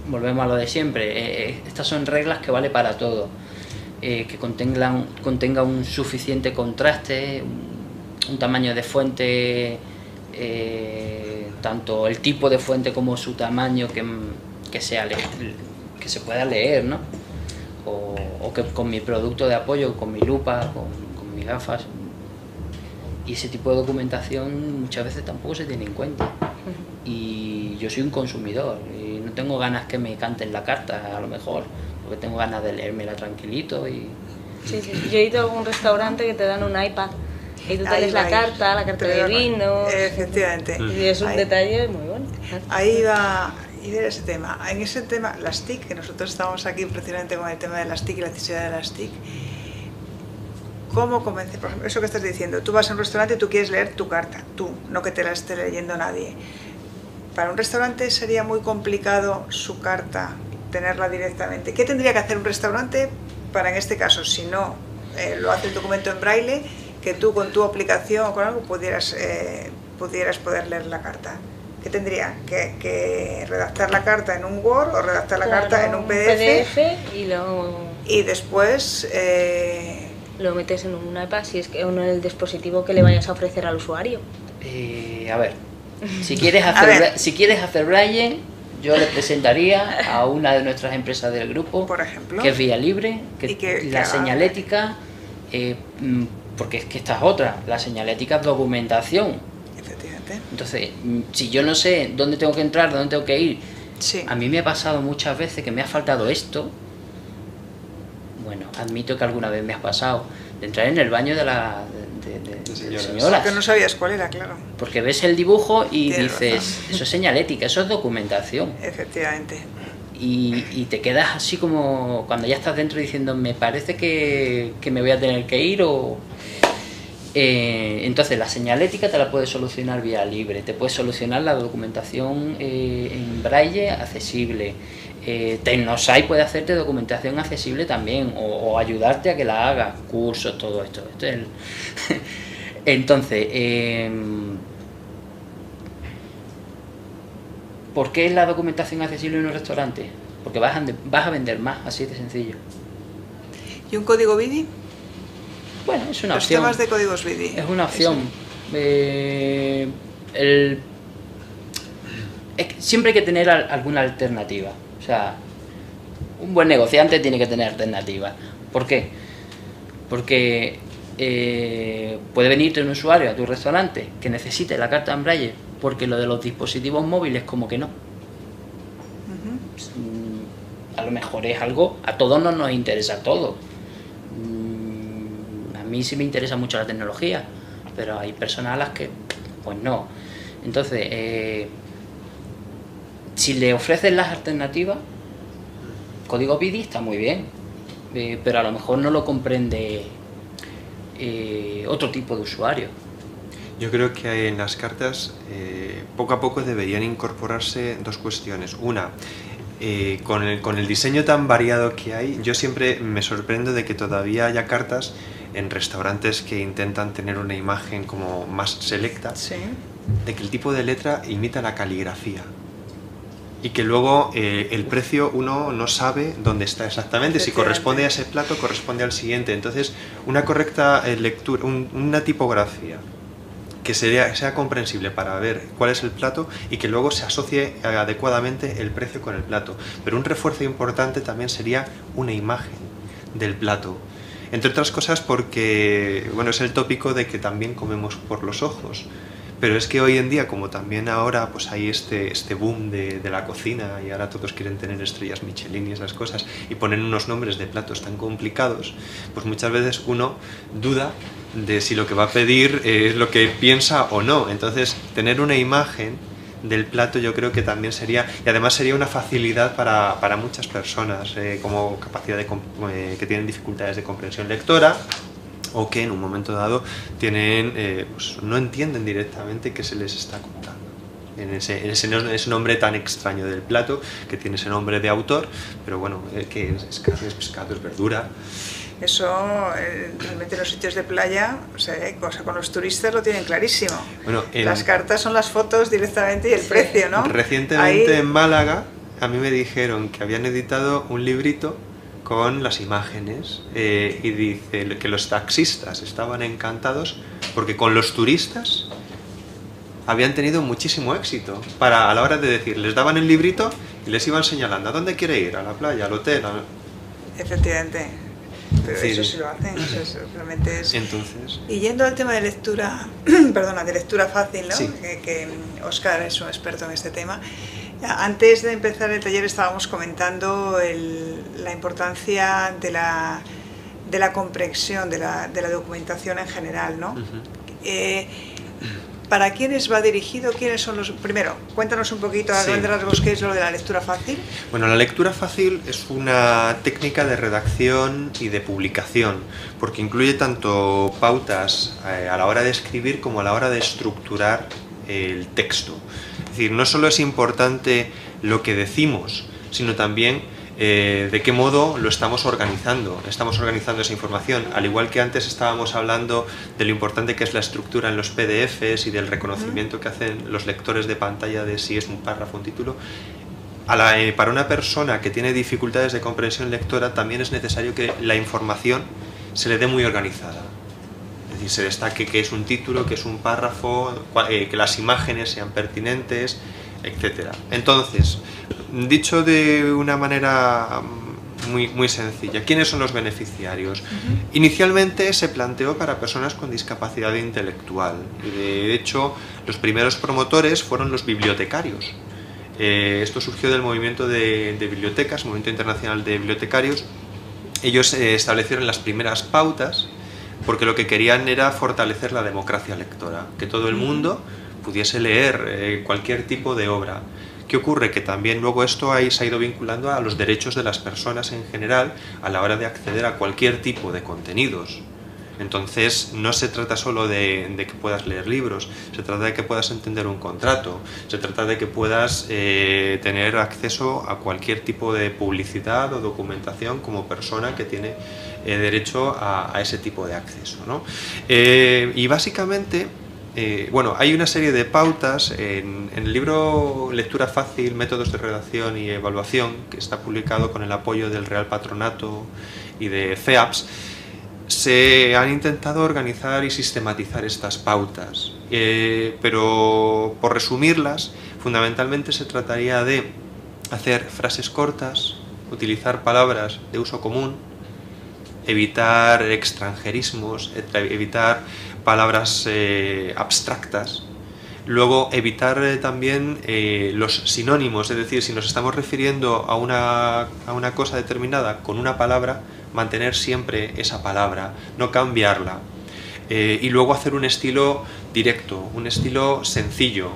volvemos a lo de siempre, estas son reglas que vale para todo, que contenga un suficiente contraste, un tamaño de fuente, tanto el tipo de fuente como su tamaño que se pueda leer, ¿no? O que con mi producto de apoyo, con mi lupa, con mis gafas, y ese tipo de documentación muchas veces tampoco se tiene en cuenta. Y yo soy un consumidor y no tengo ganas que me canten la carta, a lo mejor, porque tengo ganas de leérmela tranquilito. Sí, yo he ido a algún restaurante que te dan un iPad y tú te lees la carta de vino. Efectivamente. Y es un detalle muy bueno. Ahí va ese tema. En ese tema, las TIC, que nosotros estamos aquí precisamente con el tema de las TIC y la accesibilidad de las TIC, ¿cómo convencer? Por ejemplo, eso que estás diciendo, tú vas a un restaurante y tú quieres leer tu carta, tú, no que te la esté leyendo nadie. Para un restaurante sería muy complicado su carta, tenerla directamente. ¿Qué tendría que hacer un restaurante para, en este caso, si no lo hace el documento en braille, que tú con tu aplicación o con algo pudieras poder leer la carta? ¿Qué tendría? ¿Que redactar la carta en un Word o redactar la carta en un PDF? Y después lo metes en un iPad, si es que en el dispositivo que le vayas a ofrecer al usuario. A ver, si quieres hacer braille, yo le presentaría a una de nuestras empresas del grupo, por ejemplo, que es Vía Libre, la señalética, porque es que esta es otra, la señalética es documentación. Efectivamente. Entonces, si yo no sé dónde tengo que entrar, dónde tengo que ir, sí. A mí me ha pasado muchas veces que me ha faltado esto. Bueno, admito que alguna vez me ha pasado de entrar en el baño de señoras. Que no sabías cuál era, claro. Porque ves el dibujo y Tienes dices, razón. eso es señalética, eso es documentación. Efectivamente. Y te quedas así como cuando ya estás dentro diciendo, me parece que me voy a tener que ir o... entonces la señalética te la puedes solucionar Vía Libre, te puedes solucionar la documentación en braille accesible. Tecnosite puede hacerte documentación accesible también o ayudarte a que la hagas, cursos, todo esto. Entonces, ¿por qué es la documentación accesible en un restaurante? Porque vas a vender más, así de sencillo. ¿Y un código BIDI? Bueno, es una opción. Los temas de códigos BIDI. Es una opción. Siempre hay que tener alguna alternativa. O sea, un buen negociante tiene que tener alternativas. ¿Por qué? Porque puede venirte un usuario a tu restaurante que necesite la carta en braille, porque lo de los dispositivos móviles como que no. A lo mejor es algo, a todos no nos interesa todo. A mí sí me interesa mucho la tecnología, pero hay personas a las que pues no. Entonces, si le ofreces las alternativas, código BIDI está muy bien, pero a lo mejor no lo comprende otro tipo de usuario. Yo creo que en las cartas poco a poco deberían incorporarse dos cuestiones. Una, con el diseño tan variado que hay, yo siempre me sorprendo de que todavía haya cartas en restaurantes que intentan tener una imagen como más selecta, sí, de que el tipo de letra imita la caligrafía. Y que luego el precio uno no sabe dónde está exactamente, si corresponde a ese plato, corresponde al siguiente. Entonces, una correcta lectura, una tipografía que sea comprensible para ver cuál es el plato y que luego se asocie adecuadamente el precio con el plato. Pero un refuerzo importante también sería una imagen del plato. Entre otras cosas porque, bueno, es el tópico de que también comemos por los ojos. Pero es que hoy en día, como también ahora pues hay este boom de la cocina y ahora todos quieren tener estrellas Michelin y esas cosas y ponen unos nombres de platos tan complicados, pues muchas veces uno duda de si lo que va a pedir es lo que piensa o no. Entonces, tener una imagen del plato yo creo que también sería, y además sería una facilidad para muchas personas, como capacidad que tienen dificultades de comprensión lectora, o que en un momento dado tienen, pues no entienden directamente qué se les está contando. En ese nombre tan extraño del plato, que tiene ese nombre de autor, pero bueno, que es carne, es pescado, es verdura. Eso, realmente en los sitios de playa, o sea, con los turistas lo tienen clarísimo. Bueno, las cartas son las fotos directamente y el precio, ¿no? Recientemente ahí... en Málaga, a mí me dijeron que habían editado un librito con las imágenes y dice que los taxistas estaban encantados porque con los turistas habían tenido muchísimo éxito a la hora de decir, les daban el librito y les iban señalando a dónde quiere ir, a la playa, al hotel. Efectivamente. Pero sí, eso sí lo hacen, eso realmente es... Entonces... Y yendo al tema de lectura, perdona, de lectura fácil, ¿no? Sí. Que Óscar es un experto en este tema. Antes de empezar el taller estábamos comentando la importancia de la comprensión, de la documentación en general, ¿no? ¿Para quiénes va dirigido? ¿Quiénes son los...? Primero, cuéntanos un poquito a grandes rasgos qué es lo de la lectura fácil. Bueno, la lectura fácil es una técnica de redacción y de publicación, porque incluye tanto pautas a la hora de escribir como a la hora de estructurar el texto. Es decir, no solo es importante lo que decimos, sino también de qué modo lo estamos organizando esa información, al igual que antes estábamos hablando de lo importante que es la estructura en los PDFs y del reconocimiento que hacen los lectores de pantalla de si es un párrafo o un título. Para una persona que tiene dificultades de comprensión lectora también es necesario que la información se le dé muy organizada. Es decir, se destaque qué es un título, qué es un párrafo, que las imágenes sean pertinentes, etc. Entonces, dicho de una manera muy sencilla, ¿quiénes son los beneficiarios? Inicialmente se planteó para personas con discapacidad intelectual y de hecho los primeros promotores fueron los bibliotecarios. Esto surgió del movimiento de bibliotecas, Movimiento Internacional de Bibliotecarios. Ellos establecieron las primeras pautas porque lo que querían era fortalecer la democracia lectora, que todo el mundo pudiese leer cualquier tipo de obra. ¿Qué ocurre? Que también luego esto se ha ido vinculando a los derechos de las personas en general a la hora de acceder a cualquier tipo de contenidos. Entonces no se trata solo de que puedas leer libros, se trata de que puedas entender un contrato, se trata de que puedas tener acceso a cualquier tipo de publicidad o documentación como persona que tiene derecho a ese tipo de acceso, ¿no? Y básicamente... bueno, hay una serie de pautas en el libro Lectura Fácil, Métodos de Redacción y Evaluación, que está publicado con el apoyo del Real Patronato y de CEAPS. Se han intentado organizar y sistematizar estas pautas, pero por resumirlas, fundamentalmente se trataría de hacer frases cortas, utilizar palabras de uso común, evitar extranjerismos, evitar palabras abstractas, luego evitar también los sinónimos, es decir, si nos estamos refiriendo a una cosa determinada con una palabra, mantener siempre esa palabra, no cambiarla, y luego hacer un estilo directo, un estilo sencillo,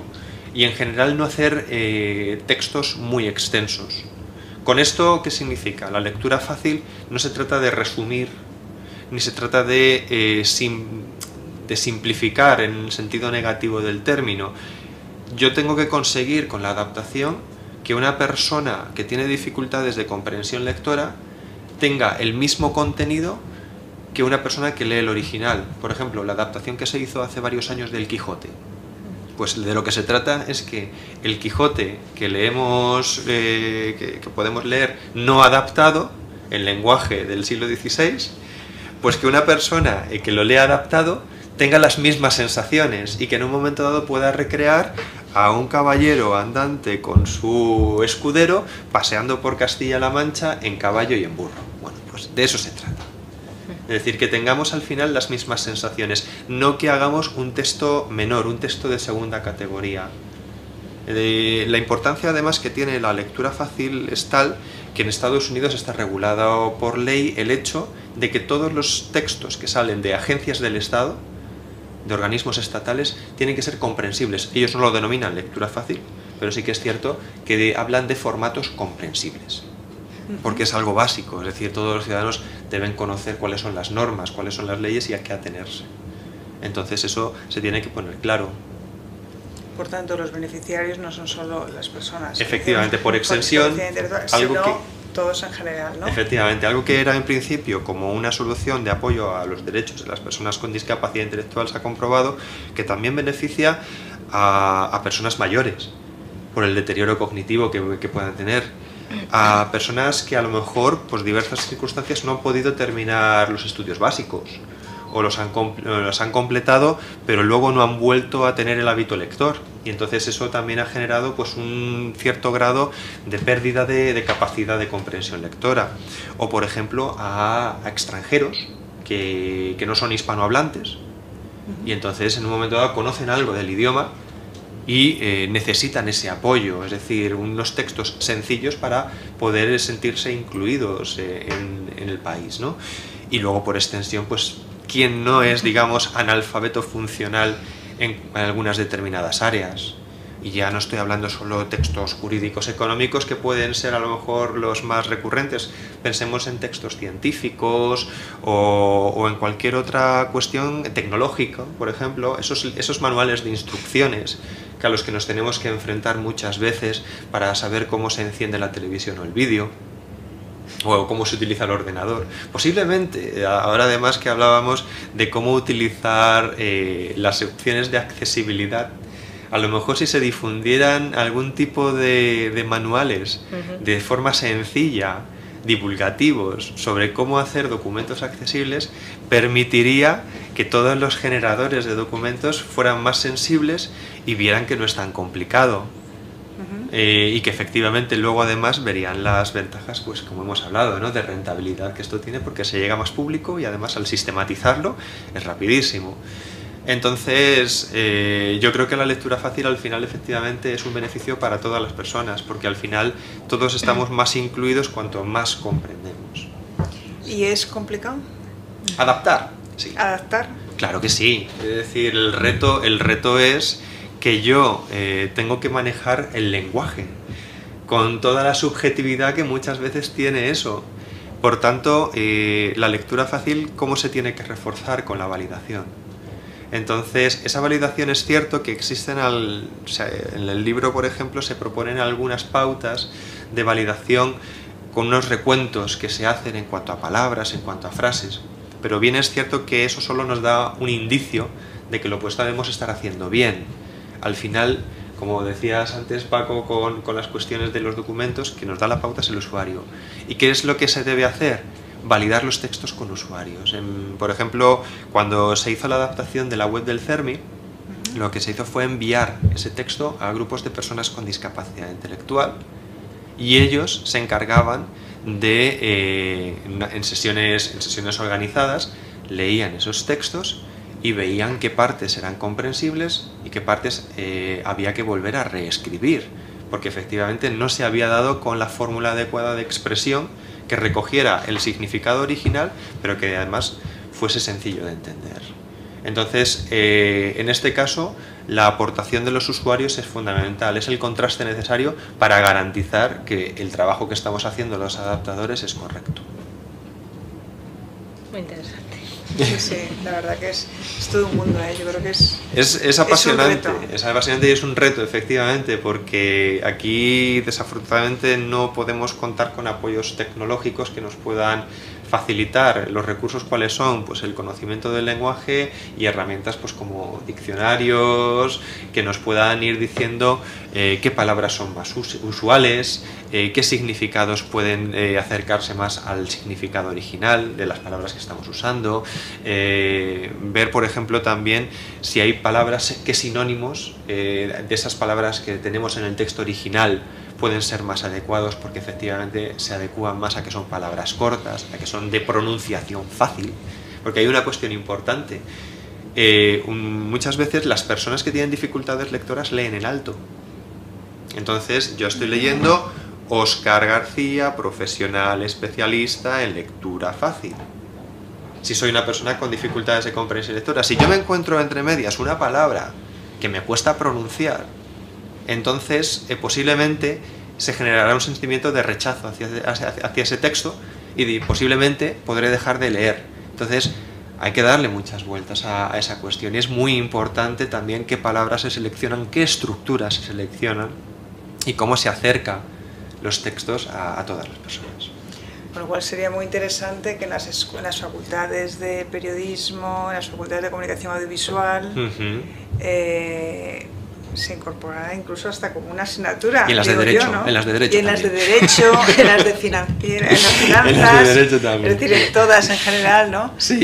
y en general no hacer textos muy extensos. ¿Con esto qué significa? La lectura fácil no se trata de resumir, ni se trata de simplificar en el sentido negativo del término. Yo tengo que conseguir con la adaptación que una persona que tiene dificultades de comprensión lectora tenga el mismo contenido que una persona que lee el original. Por ejemplo, la adaptación que se hizo hace varios años del Quijote. Pues de lo que se trata es que el Quijote que leemos, que podemos leer no adaptado, en lenguaje del siglo XVI, pues que una persona que lo lea adaptado tenga las mismas sensaciones y que en un momento dado pueda recrear a un caballero andante con su escudero paseando por Castilla-La Mancha en caballo y en burro. Bueno, pues de eso se trata. Es decir, que tengamos al final las mismas sensaciones, no que hagamos un texto menor, un texto de segunda categoría. La importancia además que tiene la lectura fácil es tal que en Estados Unidos está regulado por ley el hecho de que todos los textos que salen de agencias del Estado, de organismos estatales, tienen que ser comprensibles. Ellos no lo denominan lectura fácil, pero sí que es cierto que hablan de formatos comprensibles, porque es algo básico, es decir, todos los ciudadanos deben conocer cuáles son las normas, cuáles son las leyes y a qué atenerse. Entonces eso se tiene que poner claro. Por tanto, los beneficiarios no son solo las personas. Efectivamente, por extensión, algo sino que... todos en general, ¿no? Efectivamente, algo que era en principio como una solución de apoyo a los derechos de las personas con discapacidad intelectual se ha comprobado que también beneficia a personas mayores por el deterioro cognitivo que puedan tener, a personas que a lo mejor, por diversas circunstancias, no han podido terminar los estudios básicos o los han completado, pero luego no han vuelto a tener el hábito lector. Y entonces eso también ha generado pues un cierto grado de pérdida de capacidad de comprensión lectora. O por ejemplo a extranjeros que no son hispanohablantes y entonces en un momento dado conocen algo del idioma y necesitan ese apoyo, es decir, unos textos sencillos para poder sentirse incluidos en el país, ¿no? Y luego por extensión, pues quien no es, digamos, analfabeto funcional en algunas determinadas áreas. Y ya no estoy hablando solo de textos jurídicos económicos que pueden ser a lo mejor los más recurrentes. Pensemos en textos científicos o en cualquier otra cuestión tecnológica, por ejemplo, esos manuales de instrucciones a los que nos tenemos que enfrentar muchas veces para saber cómo se enciende la televisión o el vídeo, o cómo se utiliza el ordenador. Posiblemente, ahora además que hablábamos de cómo utilizar las opciones de accesibilidad, a lo mejor si se difundieran algún tipo de manuales de forma sencilla, divulgativos, sobre cómo hacer documentos accesibles, permitiría que todos los generadores de documentos fueran más sensibles y vieran que no es tan complicado. Y que efectivamente luego además verían las ventajas, pues como hemos hablado, ¿no?, de rentabilidad que esto tiene, porque se llega más público y además al sistematizarlo es rapidísimo. Entonces yo creo que la lectura fácil al final efectivamente es un beneficio para todas las personas, porque al final todos estamos más incluidos cuanto más comprendemos. ¿Y es complicado? Adaptar, sí. ¿Adaptar? Claro que sí, es decir, el reto es que yo tengo que manejar el lenguaje con toda la subjetividad que muchas veces tiene eso. Por tanto, la lectura fácil, ¿cómo se tiene que reforzar? Con la validación. Entonces, esa validación es cierto que existen, en el libro, por ejemplo, se proponen algunas pautas de validación con unos recuentos que se hacen en cuanto a palabras, en cuanto a frases, pero bien es cierto que eso solo nos da un indicio de que lo podemos estar haciendo bien. Al final, como decías antes, Paco, con las cuestiones de los documentos, que nos da la pauta es el usuario. ¿Y qué es lo que se debe hacer? Validar los textos con usuarios. Por ejemplo, cuando se hizo la adaptación de la web del CERMI, lo que se hizo fue enviar ese texto a grupos de personas con discapacidad intelectual y ellos se encargaban de, en sesiones organizadas, leían esos textos y veían qué partes eran comprensibles y qué partes había que volver a reescribir, porque efectivamente no se había dado con la fórmula adecuada de expresión que recogiera el significado original, pero que además fuese sencillo de entender. Entonces, en este caso, la aportación de los usuarios es fundamental, es el contraste necesario para garantizar que el trabajo que estamos haciendo los adaptadores es correcto. Muy interesante. Sí, sí, la verdad que es todo un mundo, yo creo que es apasionante, es es apasionante y es un reto, efectivamente, porque aquí desafortunadamente no podemos contar con apoyos tecnológicos que nos puedan facilitar. Los recursos, ¿cuáles son? Pues el conocimiento del lenguaje y herramientas pues como diccionarios que nos puedan ir diciendo qué palabras son más usuales, qué significados pueden acercarse más al significado original de las palabras que estamos usando, ver, por ejemplo, también si hay palabras, qué sinónimos de esas palabras que tenemos en el texto original pueden ser más adecuados porque efectivamente se adecúan más a que son palabras cortas, a que son de pronunciación fácil, porque hay una cuestión importante. Muchas veces las personas que tienen dificultades lectoras leen en alto. Entonces yo estoy leyendo Óscar García, profesional especialista en lectura fácil. Si soy una persona con dificultades de comprensión lectora, si yo me encuentro entre medias una palabra que me cuesta pronunciar, entonces posiblemente se generará un sentimiento de rechazo hacia ese texto y posiblemente podré dejar de leer. Entonces hay que darle muchas vueltas a esa cuestión y es muy importante también qué palabras se seleccionan, qué estructuras se seleccionan y cómo se acerca los textos a todas las personas. Con lo cual sería muy interesante que en las facultades de periodismo, en las facultades de comunicación audiovisual, se incorporará incluso hasta como una asignatura. Y en las de Derecho, yo, ¿no? En las de Derecho y en también. las de Derecho, en las de finanzas, En las de Derecho también. es decir, en todas en general, ¿no? Sí,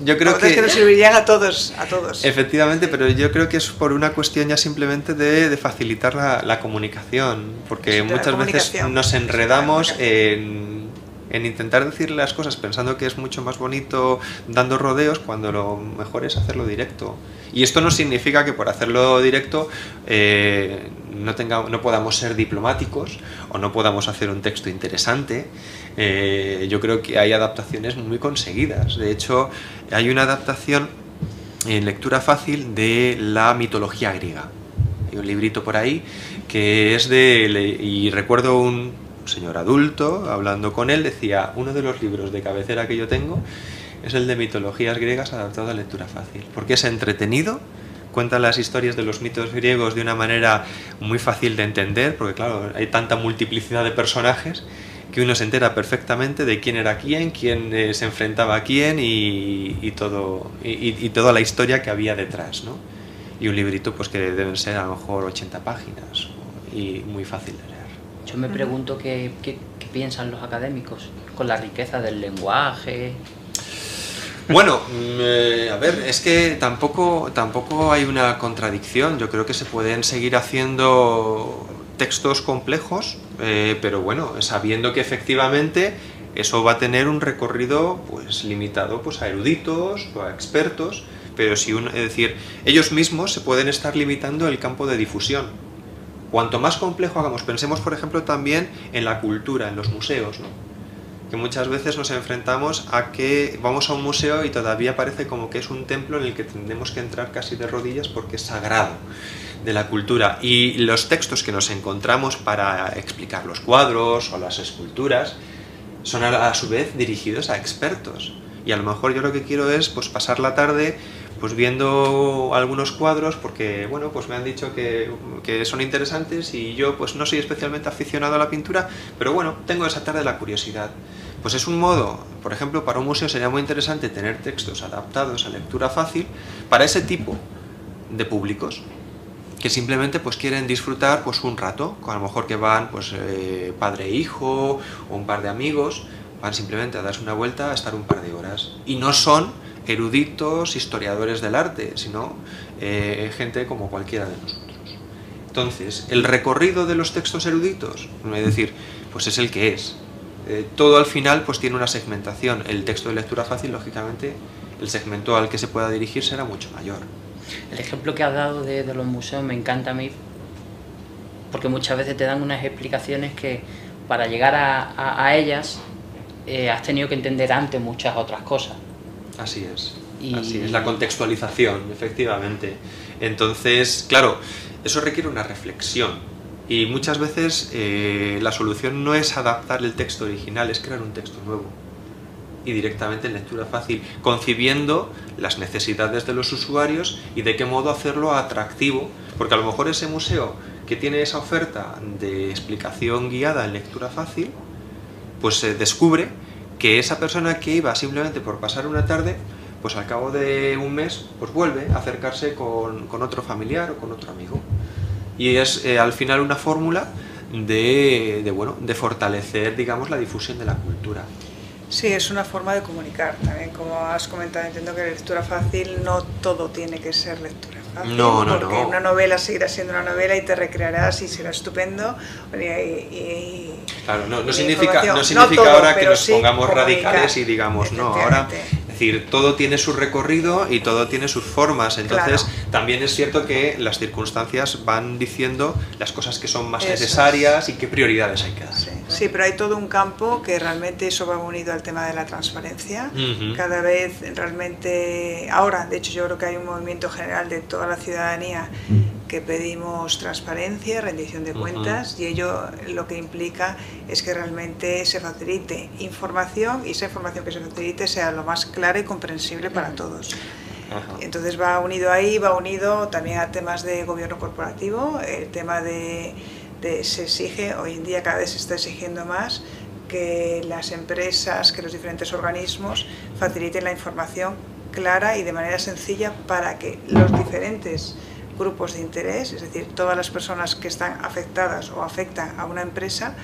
yo creo que nos servirían a todos. Efectivamente, pero yo creo que es por una cuestión ya simplemente de facilitar la comunicación, porque Sí, muchas veces nos enredamos en intentar decir las cosas pensando que es mucho más bonito dando rodeos, cuando lo mejor es hacerlo directo. Y esto no significa que por hacerlo directo no podamos ser diplomáticos o no podamos hacer un texto interesante. Yo creo que hay adaptaciones muy conseguidas. De hecho, hay una adaptación en lectura fácil de la mitología griega. Hay un librito por ahí que es y recuerdo un señor adulto, hablando con él, decía: uno de los libros de cabecera que yo tengo es el de mitologías griegas adaptado a lectura fácil, porque es entretenido, cuenta las historias de los mitos griegos de una manera muy fácil de entender, porque claro, hay tanta multiplicidad de personajes que uno se entera perfectamente de quién era quién se enfrentaba a quién y toda la historia que había detrás, ¿no? Y un librito pues que deben ser a lo mejor 80 páginas y muy fácil de leer. Yo me pregunto qué piensan los académicos con la riqueza del lenguaje. Bueno, a ver, es que tampoco hay una contradicción. Yo creo que se pueden seguir haciendo textos complejos, pero bueno, sabiendo que efectivamente eso va a tener un recorrido pues limitado pues a eruditos o a expertos, pero es decir, ellos mismos se pueden estar limitando el campo de difusión. Cuanto más complejo hagamos, pensemos por ejemplo también en la cultura, en los museos, ¿no? Que muchas veces nos enfrentamos a que vamos a un museo y todavía parece como que es un templo en el que tendremos que entrar casi de rodillas porque es sagrado de la cultura. Y los textos que nos encontramos para explicar los cuadros o las esculturas son a su vez dirigidos a expertos. Y a lo mejor yo lo que quiero es pues pasar la tarde pues viendo algunos cuadros porque bueno, pues me han dicho que son interesantes y yo pues no soy especialmente aficionado a la pintura, pero bueno, tengo esa tarde la curiosidad. Pues es un modo, por ejemplo, para un museo sería muy interesante tener textos adaptados a lectura fácil para ese tipo de públicos que simplemente pues quieren disfrutar pues un rato, a lo mejor que van pues padre e hijo o un par de amigos, van simplemente a darse una vuelta, a estar un par de horas y no son eruditos, historiadores del arte, sino gente como cualquiera de nosotros. Entonces, el recorrido de los textos eruditos, es decir, pues es el que es. Todo al final pues tiene una segmentación. El texto de lectura fácil, lógicamente, el segmento al que se pueda dirigir será mucho mayor. El ejemplo que has dado de los museos me encanta a mí, porque muchas veces te dan unas explicaciones que para llegar a ellas has tenido que entender antes muchas otras cosas. Así es, así es, la contextualización, efectivamente. Entonces, claro, eso requiere una reflexión y muchas veces la solución no es adaptar el texto original, es crear un texto nuevo y directamente en lectura fácil, concibiendo las necesidades de los usuarios y de qué modo hacerlo atractivo, porque a lo mejor ese museo que tiene esa oferta de explicación guiada en lectura fácil, pues se descubre que esa persona que iba simplemente por pasar una tarde, pues al cabo de un mes, pues vuelve a acercarse con otro familiar o con otro amigo. Y es al final una fórmula de fortalecer, digamos, la difusión de la cultura. Sí, es una forma de comunicar también, como has comentado, entiendo que la lectura fácil no todo tiene que ser lectura fácil, porque una novela seguirá siendo una novela y te recrearás y será estupendo. Claro, no significa todo, ahora que nos pongamos radicales y digamos, no, ahora... Es decir, todo tiene su recorrido y todo tiene sus formas, entonces también es cierto que las circunstancias van diciendo las cosas que son más necesarias y qué prioridades hay que dar. Sí, pero hay todo un campo que realmente eso va unido al tema de la transparencia. Cada vez realmente, ahora de hecho yo creo que hay un movimiento general de toda la ciudadanía que pedimos transparencia, rendición de cuentas, y ello lo que implica es que realmente se facilite información y esa información que se facilite sea lo más clara y comprensible para todos. Entonces va unido ahí, va unido también a temas de gobierno corporativo, el tema de se exige, hoy en día cada vez se está exigiendo más que las empresas, que los diferentes organismos faciliten la información clara y de manera sencilla para que los diferentes grupos de interés, es decir, todas las personas que están afectadas o afectan a una empresa,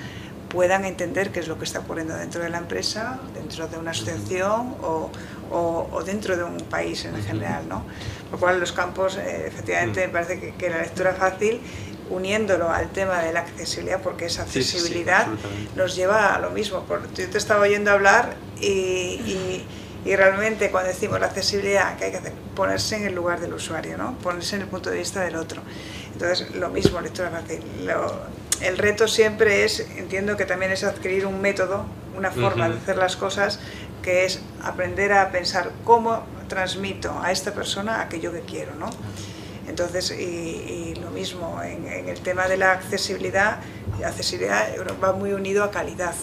puedan entender qué es lo que está ocurriendo dentro de la empresa, dentro de una asociación o dentro de un país en general, ¿no? Por lo cual los campos, efectivamente, me parece que la lectura fácil, uniéndolo al tema de la accesibilidad, porque esa accesibilidad nos lleva a lo mismo. Yo te estaba oyendo hablar y realmente cuando decimos la accesibilidad, que hay que hacer, ponerse en el lugar del usuario, ¿no? Ponerse en el punto de vista del otro. Entonces, lo mismo, lectura fácil. El reto siempre es, entiendo que también es adquirir un método, una forma de hacer las cosas, que es aprender a pensar cómo transmito a esta persona aquello que quiero, ¿no? Entonces, y lo mismo, en el tema de la accesibilidad va muy unido a calidad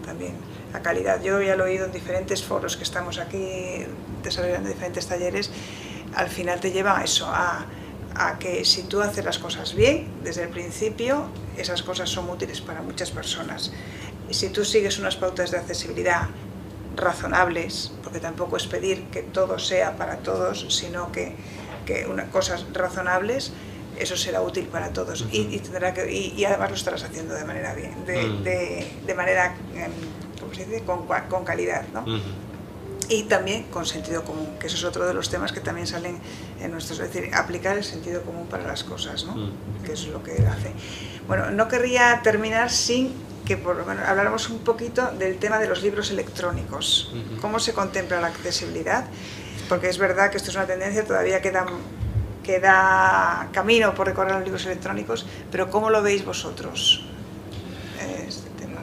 también. A calidad. Yo ya lo he oído en diferentes foros que estamos aquí desarrollando diferentes talleres, al final te lleva a eso, a que si tú haces las cosas bien, desde el principio, esas cosas son útiles para muchas personas. Si tú sigues unas pautas de accesibilidad razonables, porque tampoco es pedir que todo sea para todos, sino que cosas razonables, eso será útil para todos y además lo estarás haciendo de manera bien, de manera, ¿cómo se dice?, con calidad, ¿no? Y también con sentido común, que eso es otro de los temas que también salen en nuestros, es decir, aplicar el sentido común para las cosas, ¿no? Que es lo que hace. Bueno, no querría terminar sin que por lo menos habláramos un poquito del tema de los libros electrónicos. ¿Cómo se contempla la accesibilidad? Porque es verdad que esto es una tendencia, todavía queda camino por recorrer los libros electrónicos, pero ¿cómo lo veis vosotros? Este tema.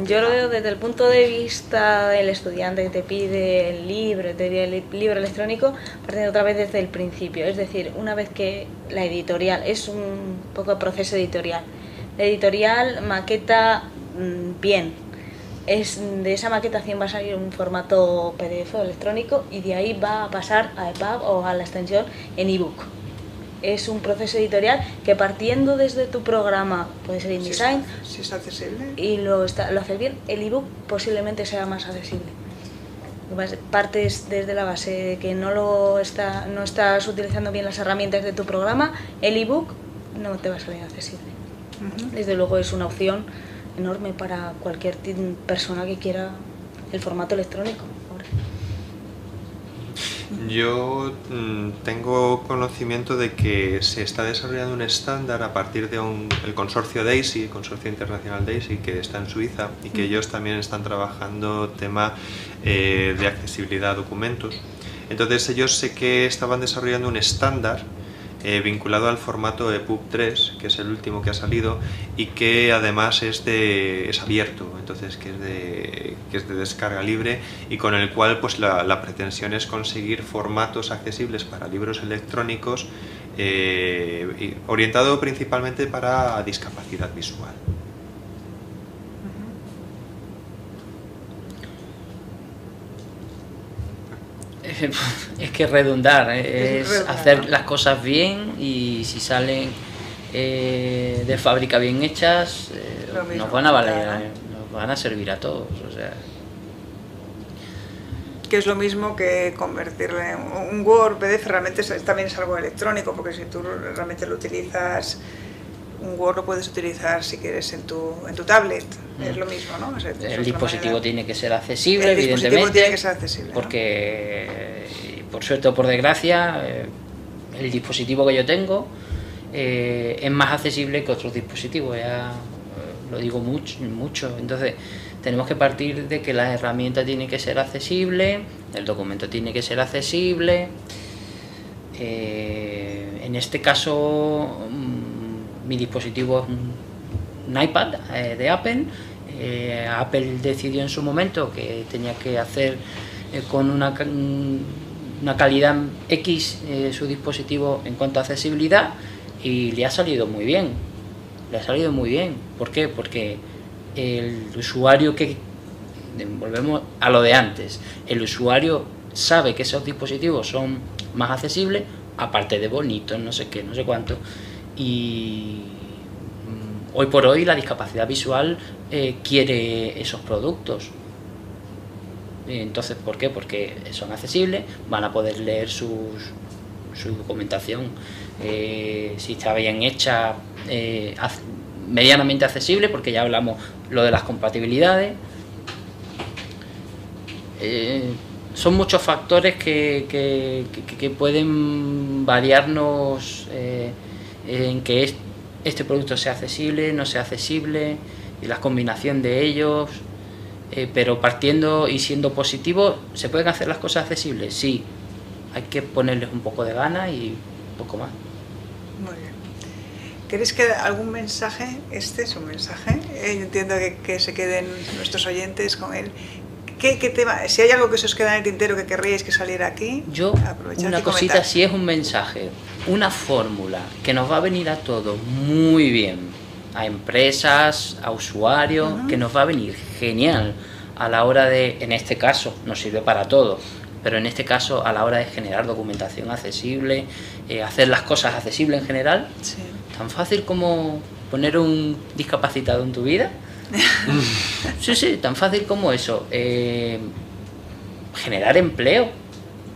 Yo lo veo desde el punto de vista del estudiante que te pide el libro electrónico, partiendo otra vez desde el principio, es decir, una vez que la editorial, es un poco el proceso editorial, la editorial maqueta bien, de esa maquetación va a salir un formato PDF o electrónico y de ahí va a pasar a EPUB o a la extensión en ebook. Es un proceso editorial que partiendo desde tu programa, puede ser InDesign, si es accesible y lo haces bien, el ebook posiblemente sea más accesible. Partes desde la base de que no estás utilizando bien las herramientas de tu programa, el ebook no te va a salir accesible. Desde luego es una opción enorme para cualquier persona que quiera el formato electrónico. Yo tengo conocimiento de que se está desarrollando un estándar a partir de el consorcio DAISY, el consorcio internacional DAISY, que está en Suiza, y que ellos también están trabajando tema de accesibilidad a documentos. Entonces ellos sé que estaban desarrollando un estándar vinculado al formato EPUB 3, que es el último que ha salido, y que además es abierto, entonces que es de descarga libre, y con el cual pues la pretensión es conseguir formatos accesibles para libros electrónicos, orientado principalmente para discapacidad visual. Es que redundar, es hacer las cosas bien, y si salen de fábrica bien hechas, nos van a valer, nos van a servir a todos. O sea. Que es lo mismo que convertirlo en un Word, PDF, realmente también es algo electrónico, porque si tú realmente lo utilizas un Word lo puedes utilizar si quieres en tu tablet, es lo mismo, ¿no? O sea, el dispositivo tiene que ser accesible, el evidentemente, dispositivo tiene que ser accesible, porque por suerte o por desgracia el dispositivo que yo tengo es más accesible que otros dispositivos, ya lo digo mucho, entonces tenemos que partir de que la herramienta tiene que ser accesible, el documento tiene que ser accesible. En este caso mi dispositivo es un iPad de Apple. Apple decidió en su momento que tenía que hacer con una calidad X su dispositivo en cuanto a accesibilidad, y le ha salido muy bien. ¿Por qué? Porque el usuario volvemos a lo de antes, el usuario sabe que esos dispositivos son más accesibles, aparte de bonitos, no sé qué, no sé cuánto, y hoy por hoy la discapacidad visual quiere esos productos. Entonces, ¿por qué? Porque son accesibles, van a poder leer su documentación, si está bien hecha, medianamente accesible, porque ya hablamos lo de las compatibilidades. Son muchos factores que pueden variarnos en que este producto sea accesible, no sea accesible, y la combinación de ellos, pero partiendo y siendo positivo, ¿se pueden hacer las cosas accesibles? Sí, hay que ponerles un poco de ganas y un poco más. Muy bien. ¿Queréis que algún mensaje? Este es un mensaje. Yo entiendo que se queden nuestros oyentes con él. ¿Qué tema? Si hay algo que se os queda en el tintero que querríais que saliera aquí, yo, una cosita, si es un mensaje, una fórmula que nos va a venir a todos muy bien, a empresas, a usuarios, que nos va a venir genial a la hora de, en este caso, nos sirve para todo, pero en este caso a la hora de generar documentación accesible, hacer las cosas accesibles en general, sí. Tan fácil como poner un discapacitado en tu vida. Sí, tan fácil como eso. Generar empleo,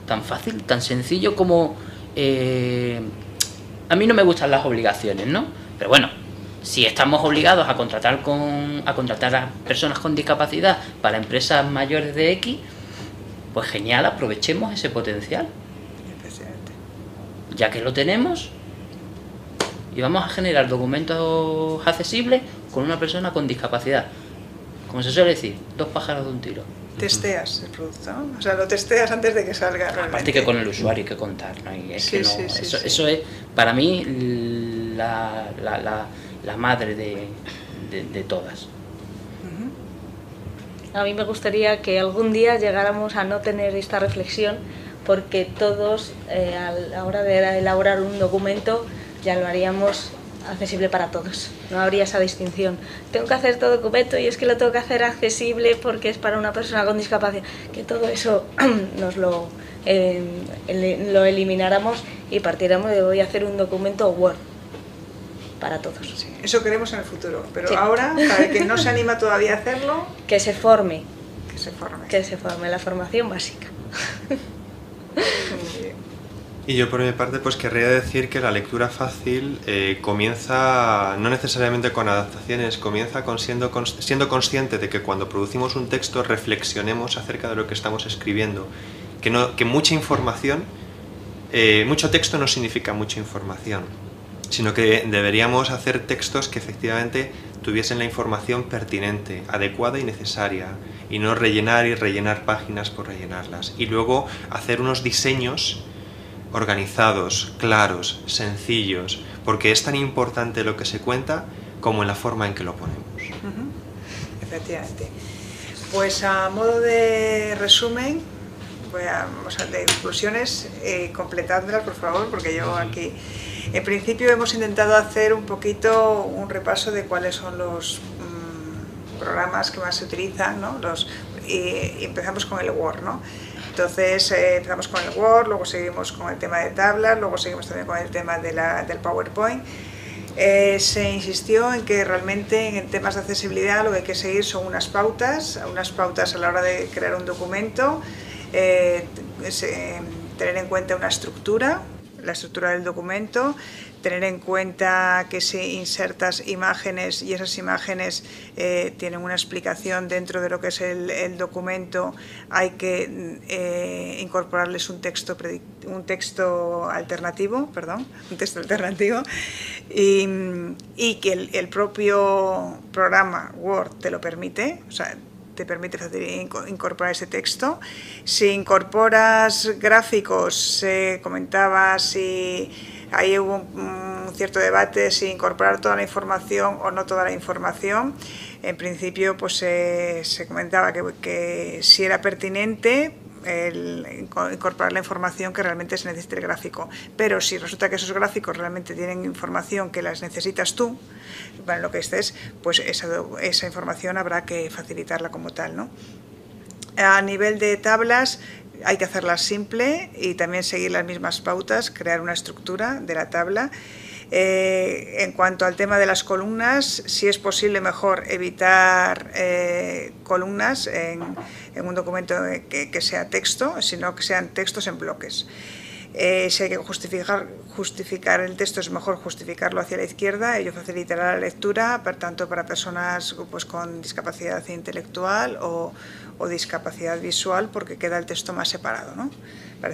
tan fácil, tan sencillo como... a mí no me gustan las obligaciones, ¿no? Pero bueno, si estamos obligados a contratar a personas con discapacidad para empresas mayores de X, pues genial, aprovechemos ese potencial. Ya que lo tenemos, y vamos a generar documentos accesibles con una persona con discapacidad. Como se suele decir, 2 pájaros de un tiro. Testeas el producto, ¿no? O sea, lo testeas antes de que salga realmente. Aparte que con el usuario hay que contar, ¿no? Y es que no, eso es para mí la madre de todas. A mí me gustaría que algún día llegáramos a no tener esta reflexión, porque todos a la hora de elaborar un documento ya lo haríamos accesible para todos, no habría esa distinción. Tengo que hacer este documento y es que lo tengo que hacer accesible porque es para una persona con discapacidad, que todo eso nos lo elimináramos y partiéramos de voy a hacer un documento Word para todos. Sí, eso queremos en el futuro, pero sí. Ahora, para el que no se anima todavía a hacerlo, que se forme. Que se forme, la formación básica. Muy bien. Y yo por mi parte pues querría decir que la lectura fácil comienza no necesariamente con adaptaciones, comienza siendo consciente de que cuando producimos un texto reflexionemos acerca de lo que estamos escribiendo, que mucha información, mucho texto no significa mucha información, sino que deberíamos hacer textos que efectivamente tuviesen la información pertinente, adecuada y necesaria, y no rellenar páginas por rellenarlas, y luego hacer unos diseños organizados, claros, sencillos, porque es tan importante lo que se cuenta como en la forma en que lo ponemos. Efectivamente. Pues a modo de resumen, de conclusiones, completádmelas por favor, porque yo aquí, en principio hemos intentado hacer un poquito un repaso de cuáles son los programas que más se utilizan, ¿no? Y empezamos con el Word, ¿no? Entonces empezamos con el Word, luego seguimos con el tema de tablas, luego seguimos también con el tema del PowerPoint. Se insistió en que realmente en temas de accesibilidad lo que hay que seguir son unas pautas a la hora de crear un documento, tener en cuenta una estructura, la estructura del documento, tener en cuenta que si insertas imágenes y esas imágenes tienen una explicación dentro de lo que es el documento, hay que incorporarles un texto alternativo, y que el propio programa Word te lo permite, o sea, te permite incorporar ese texto. Si incorporas gráficos, se comentaba si ahí hubo un cierto debate si incorporar toda la información o no toda la información. En principio, pues se comentaba que si era pertinente incorporar la información que realmente se necesite el gráfico, pero si resulta que esos gráficos realmente tienen información que las necesitas tú, para lo que estés, pues esa información habrá que facilitarla como tal, ¿no? A nivel de tablas, hay que hacerlas simple y también seguir las mismas pautas, crear una estructura de la tabla. En cuanto al tema de las columnas, si es posible mejor evitar columnas en un documento que sea texto, sino que sean textos en bloques. Si hay que justificar el texto, es mejor justificarlo hacia la izquierda, ello facilitará la lectura, tanto para personas pues, con discapacidad intelectual o discapacidad visual, porque queda el texto más separado, ¿no?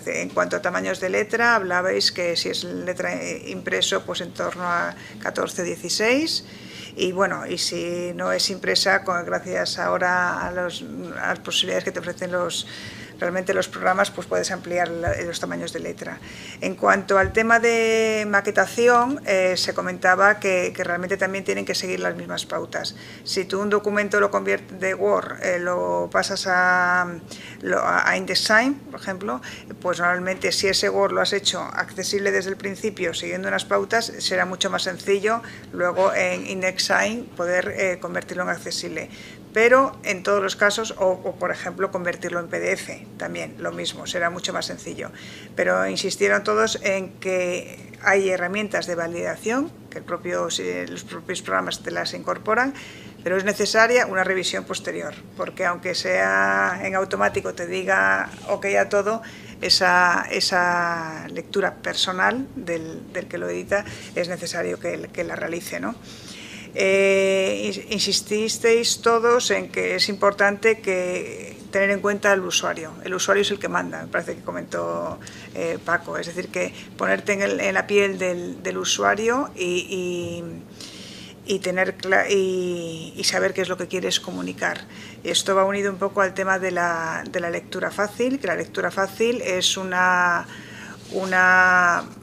En cuanto a tamaños de letra, hablabais que si es letra impreso, pues en torno a 14-16, y bueno, y si no es impresa, gracias ahora a las posibilidades que te ofrecen realmente los programas, pues puedes ampliar los tamaños de letra. En cuanto al tema de maquetación, se comentaba que realmente también tienen que seguir las mismas pautas. Si tú un documento lo conviertes de Word, lo pasas a InDesign, por ejemplo, pues normalmente si ese Word lo has hecho accesible desde el principio, siguiendo unas pautas, será mucho más sencillo luego en InDesign poder convertirlo en accesible. Pero en todos los casos, o por ejemplo convertirlo en PDF, también lo mismo, será mucho más sencillo. Pero insistieron todos en que hay herramientas de validación, que los propios programas te las incorporan, pero es necesaria una revisión posterior, porque aunque sea en automático te diga ok a todo, esa lectura personal del que lo edita es necesario que la realice, ¿no? Insististeis todos en que es importante tener en cuenta al usuario. El usuario es el que manda, me parece que comentó Paco. Es decir, que ponerte en la piel del usuario y saber qué es lo que quieres comunicar. Esto va unido un poco al tema de la lectura fácil, que la lectura fácil es una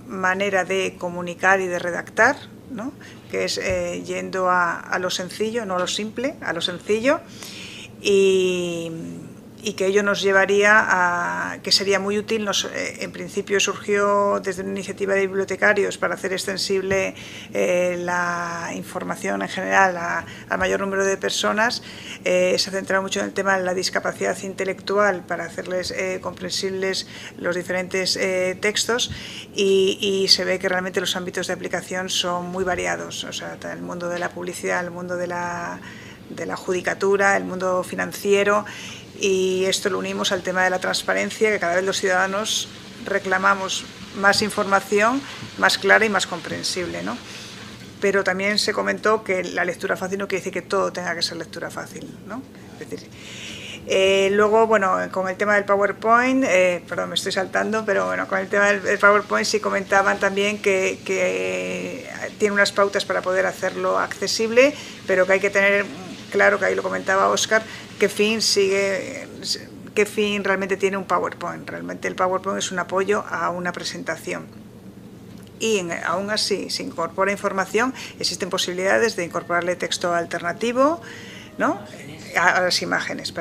manera de comunicar y de redactar, ¿no? Que es yendo a lo sencillo, no a lo simple, a lo sencillo, y que ello nos llevaría a que sería muy útil. En principio surgió desde una iniciativa de bibliotecarios para hacer extensible la información en general al mayor número de personas. Se ha centrado mucho en el tema de la discapacidad intelectual para hacerles comprensibles los diferentes textos, y se ve que realmente los ámbitos de aplicación son muy variados, o sea, el mundo de la publicidad, el mundo de la judicatura, el mundo financiero. Y esto lo unimos al tema de la transparencia, que cada vez los ciudadanos reclamamos más información, más clara y más comprensible, ¿no? Pero también se comentó que la lectura fácil no quiere decir que todo tenga que ser lectura fácil, ¿no? Es decir, luego, bueno, con el tema del PowerPoint, perdón, me estoy saltando, pero bueno, con el tema del PowerPoint sí comentaban también que tiene unas pautas para poder hacerlo accesible, pero que hay que tener claro, que ahí lo comentaba Óscar, qué fin realmente tiene un PowerPoint. Realmente el PowerPoint es un apoyo a una presentación. Y aún así, si incorpora información, existen posibilidades de incorporarle texto alternativo, ¿no? A las imágenes,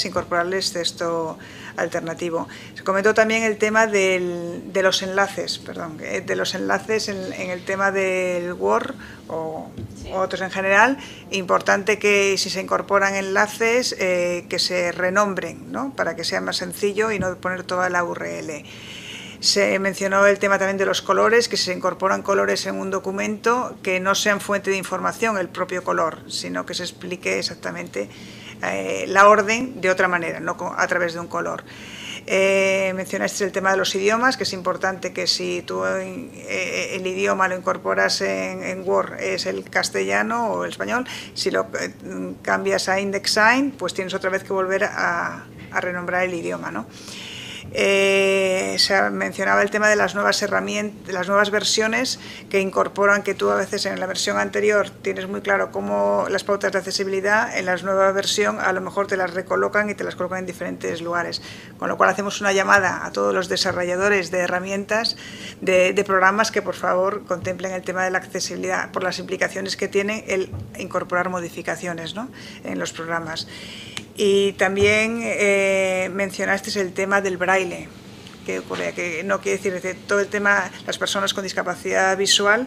incorporarles texto alternativo. Se comentó también el tema de los enlaces, en el tema del Word o otros en general. Importante que si se incorporan enlaces, que se renombren, ¿no? Para que sea más sencillo y no poner toda la URL. Se mencionó el tema también de los colores, que se incorporan colores en un documento que no sean fuente de información el propio color, sino que se explique exactamente la orden de otra manera, no a través de un color. Mencionaste el tema de los idiomas, que es importante que si tú el idioma lo incorporas en Word es el castellano o el español, si lo cambias a IndexSign, pues tienes otra vez que volver a renombrar el idioma, ¿no? Se mencionaba el tema de las nuevas herramientas, las nuevas versiones que incorporan, que tú a veces en la versión anterior tienes muy claro cómo las pautas de accesibilidad, en la nueva versión a lo mejor te las recolocan y te las colocan en diferentes lugares, con lo cual hacemos una llamada a todos los desarrolladores de herramientas, de programas, que por favor contemplen el tema de la accesibilidad por las implicaciones que tiene el incorporar modificaciones, ¿no?, en los programas. Y también mencionaste el tema del braille, que ocurre, que no quiere decir todo el tema, las personas con discapacidad visual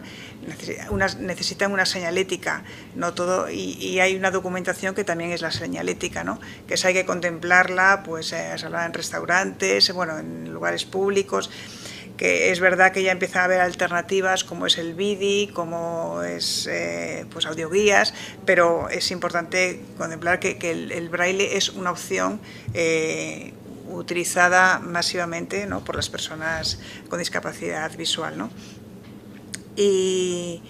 necesitan una señalética, no todo, y hay una documentación que también es la señalética, ¿no?, que esa hay que contemplarla, pues se habla en restaurantes, bueno, en lugares públicos, que es verdad que ya empiezan a haber alternativas como es el BIDI, como es pues audioguías, pero es importante contemplar que el braille es una opción utilizada masivamente, ¿no?, por las personas con discapacidad visual, ¿no? Y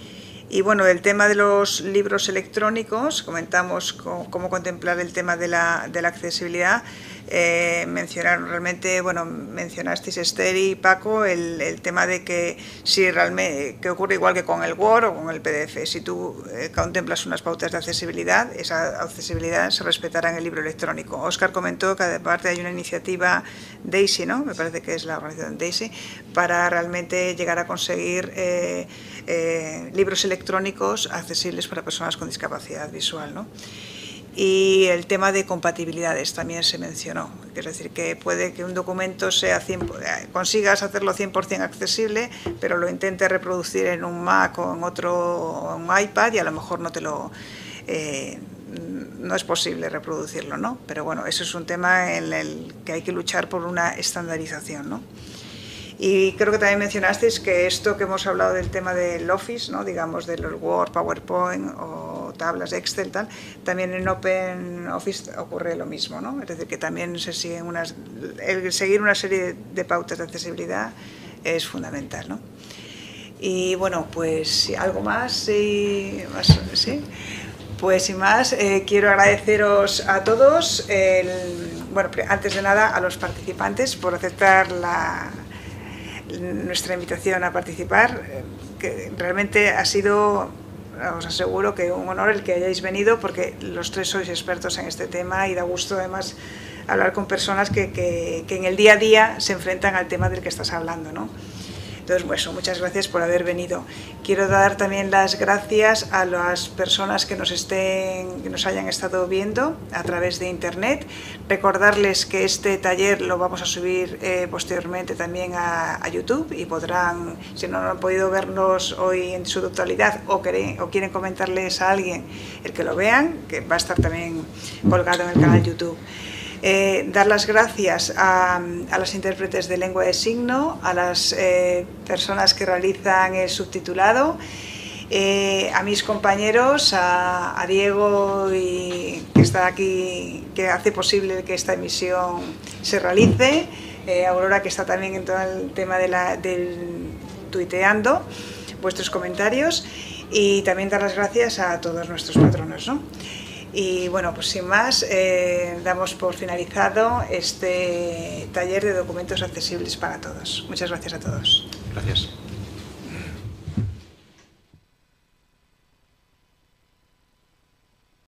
bueno, el tema de los libros electrónicos, comentamos cómo contemplar el tema de la accesibilidad. Mencionaron realmente, bueno, mencionasteis Esther y Paco el tema de que si realmente, que ocurre igual que con el Word o con el PDF, si tú contemplas unas pautas de accesibilidad, esa accesibilidad se respetará en el libro electrónico. Óscar comentó que aparte hay una iniciativa DAISY, ¿no?, me parece que es la organización DAISY, para realmente llegar a conseguir libros electrónicos accesibles para personas con discapacidad visual, ¿no? Y el tema de compatibilidades también se mencionó, es decir, que puede que un documento sea consigas hacerlo 100% accesible, pero lo intentes reproducir en un Mac o en otro, un iPad, y a lo mejor no no es posible reproducirlo, ¿no? Pero bueno, eso es un tema en el que hay que luchar por una estandarización, ¿no? Y creo que también mencionasteis que esto que hemos hablado del tema del Office, ¿no?, digamos del Word, PowerPoint o tablas Excel, tal, también en OpenOffice ocurre lo mismo, ¿no? Es decir, que también se siguen el seguir una serie de pautas de accesibilidad es fundamental, ¿no? Y bueno, pues algo más, sí. Pues sin más, quiero agradeceros a todos, bueno, antes de nada a los participantes por aceptar nuestra invitación a participar, que realmente ha sido, os aseguro, que un honor el que hayáis venido, porque los tres sois expertos en este tema y da gusto además hablar con personas que en el día a día se enfrentan al tema del que estás hablando, ¿no? Entonces, bueno, muchas gracias por haber venido. Quiero dar también las gracias a las personas que nos hayan estado viendo a través de internet. Recordarles que este taller lo vamos a subir posteriormente también a YouTube, y podrán, si no han podido vernos hoy en su totalidad o quieren comentarles a alguien el que lo vean, que va a estar también colgado en el canal YouTube. Dar las gracias a las intérpretes de lengua de signo, a las personas que realizan el subtitulado, a mis compañeros, a Diego, que está aquí, que hace posible que esta emisión se realice, a Aurora, que está también en todo el tema del tuiteando vuestros comentarios, y también dar las gracias a todos nuestros patronos, ¿no? Y bueno, pues sin más, damos por finalizado este taller de documentos accesibles para todos. Muchas gracias a todos. Gracias.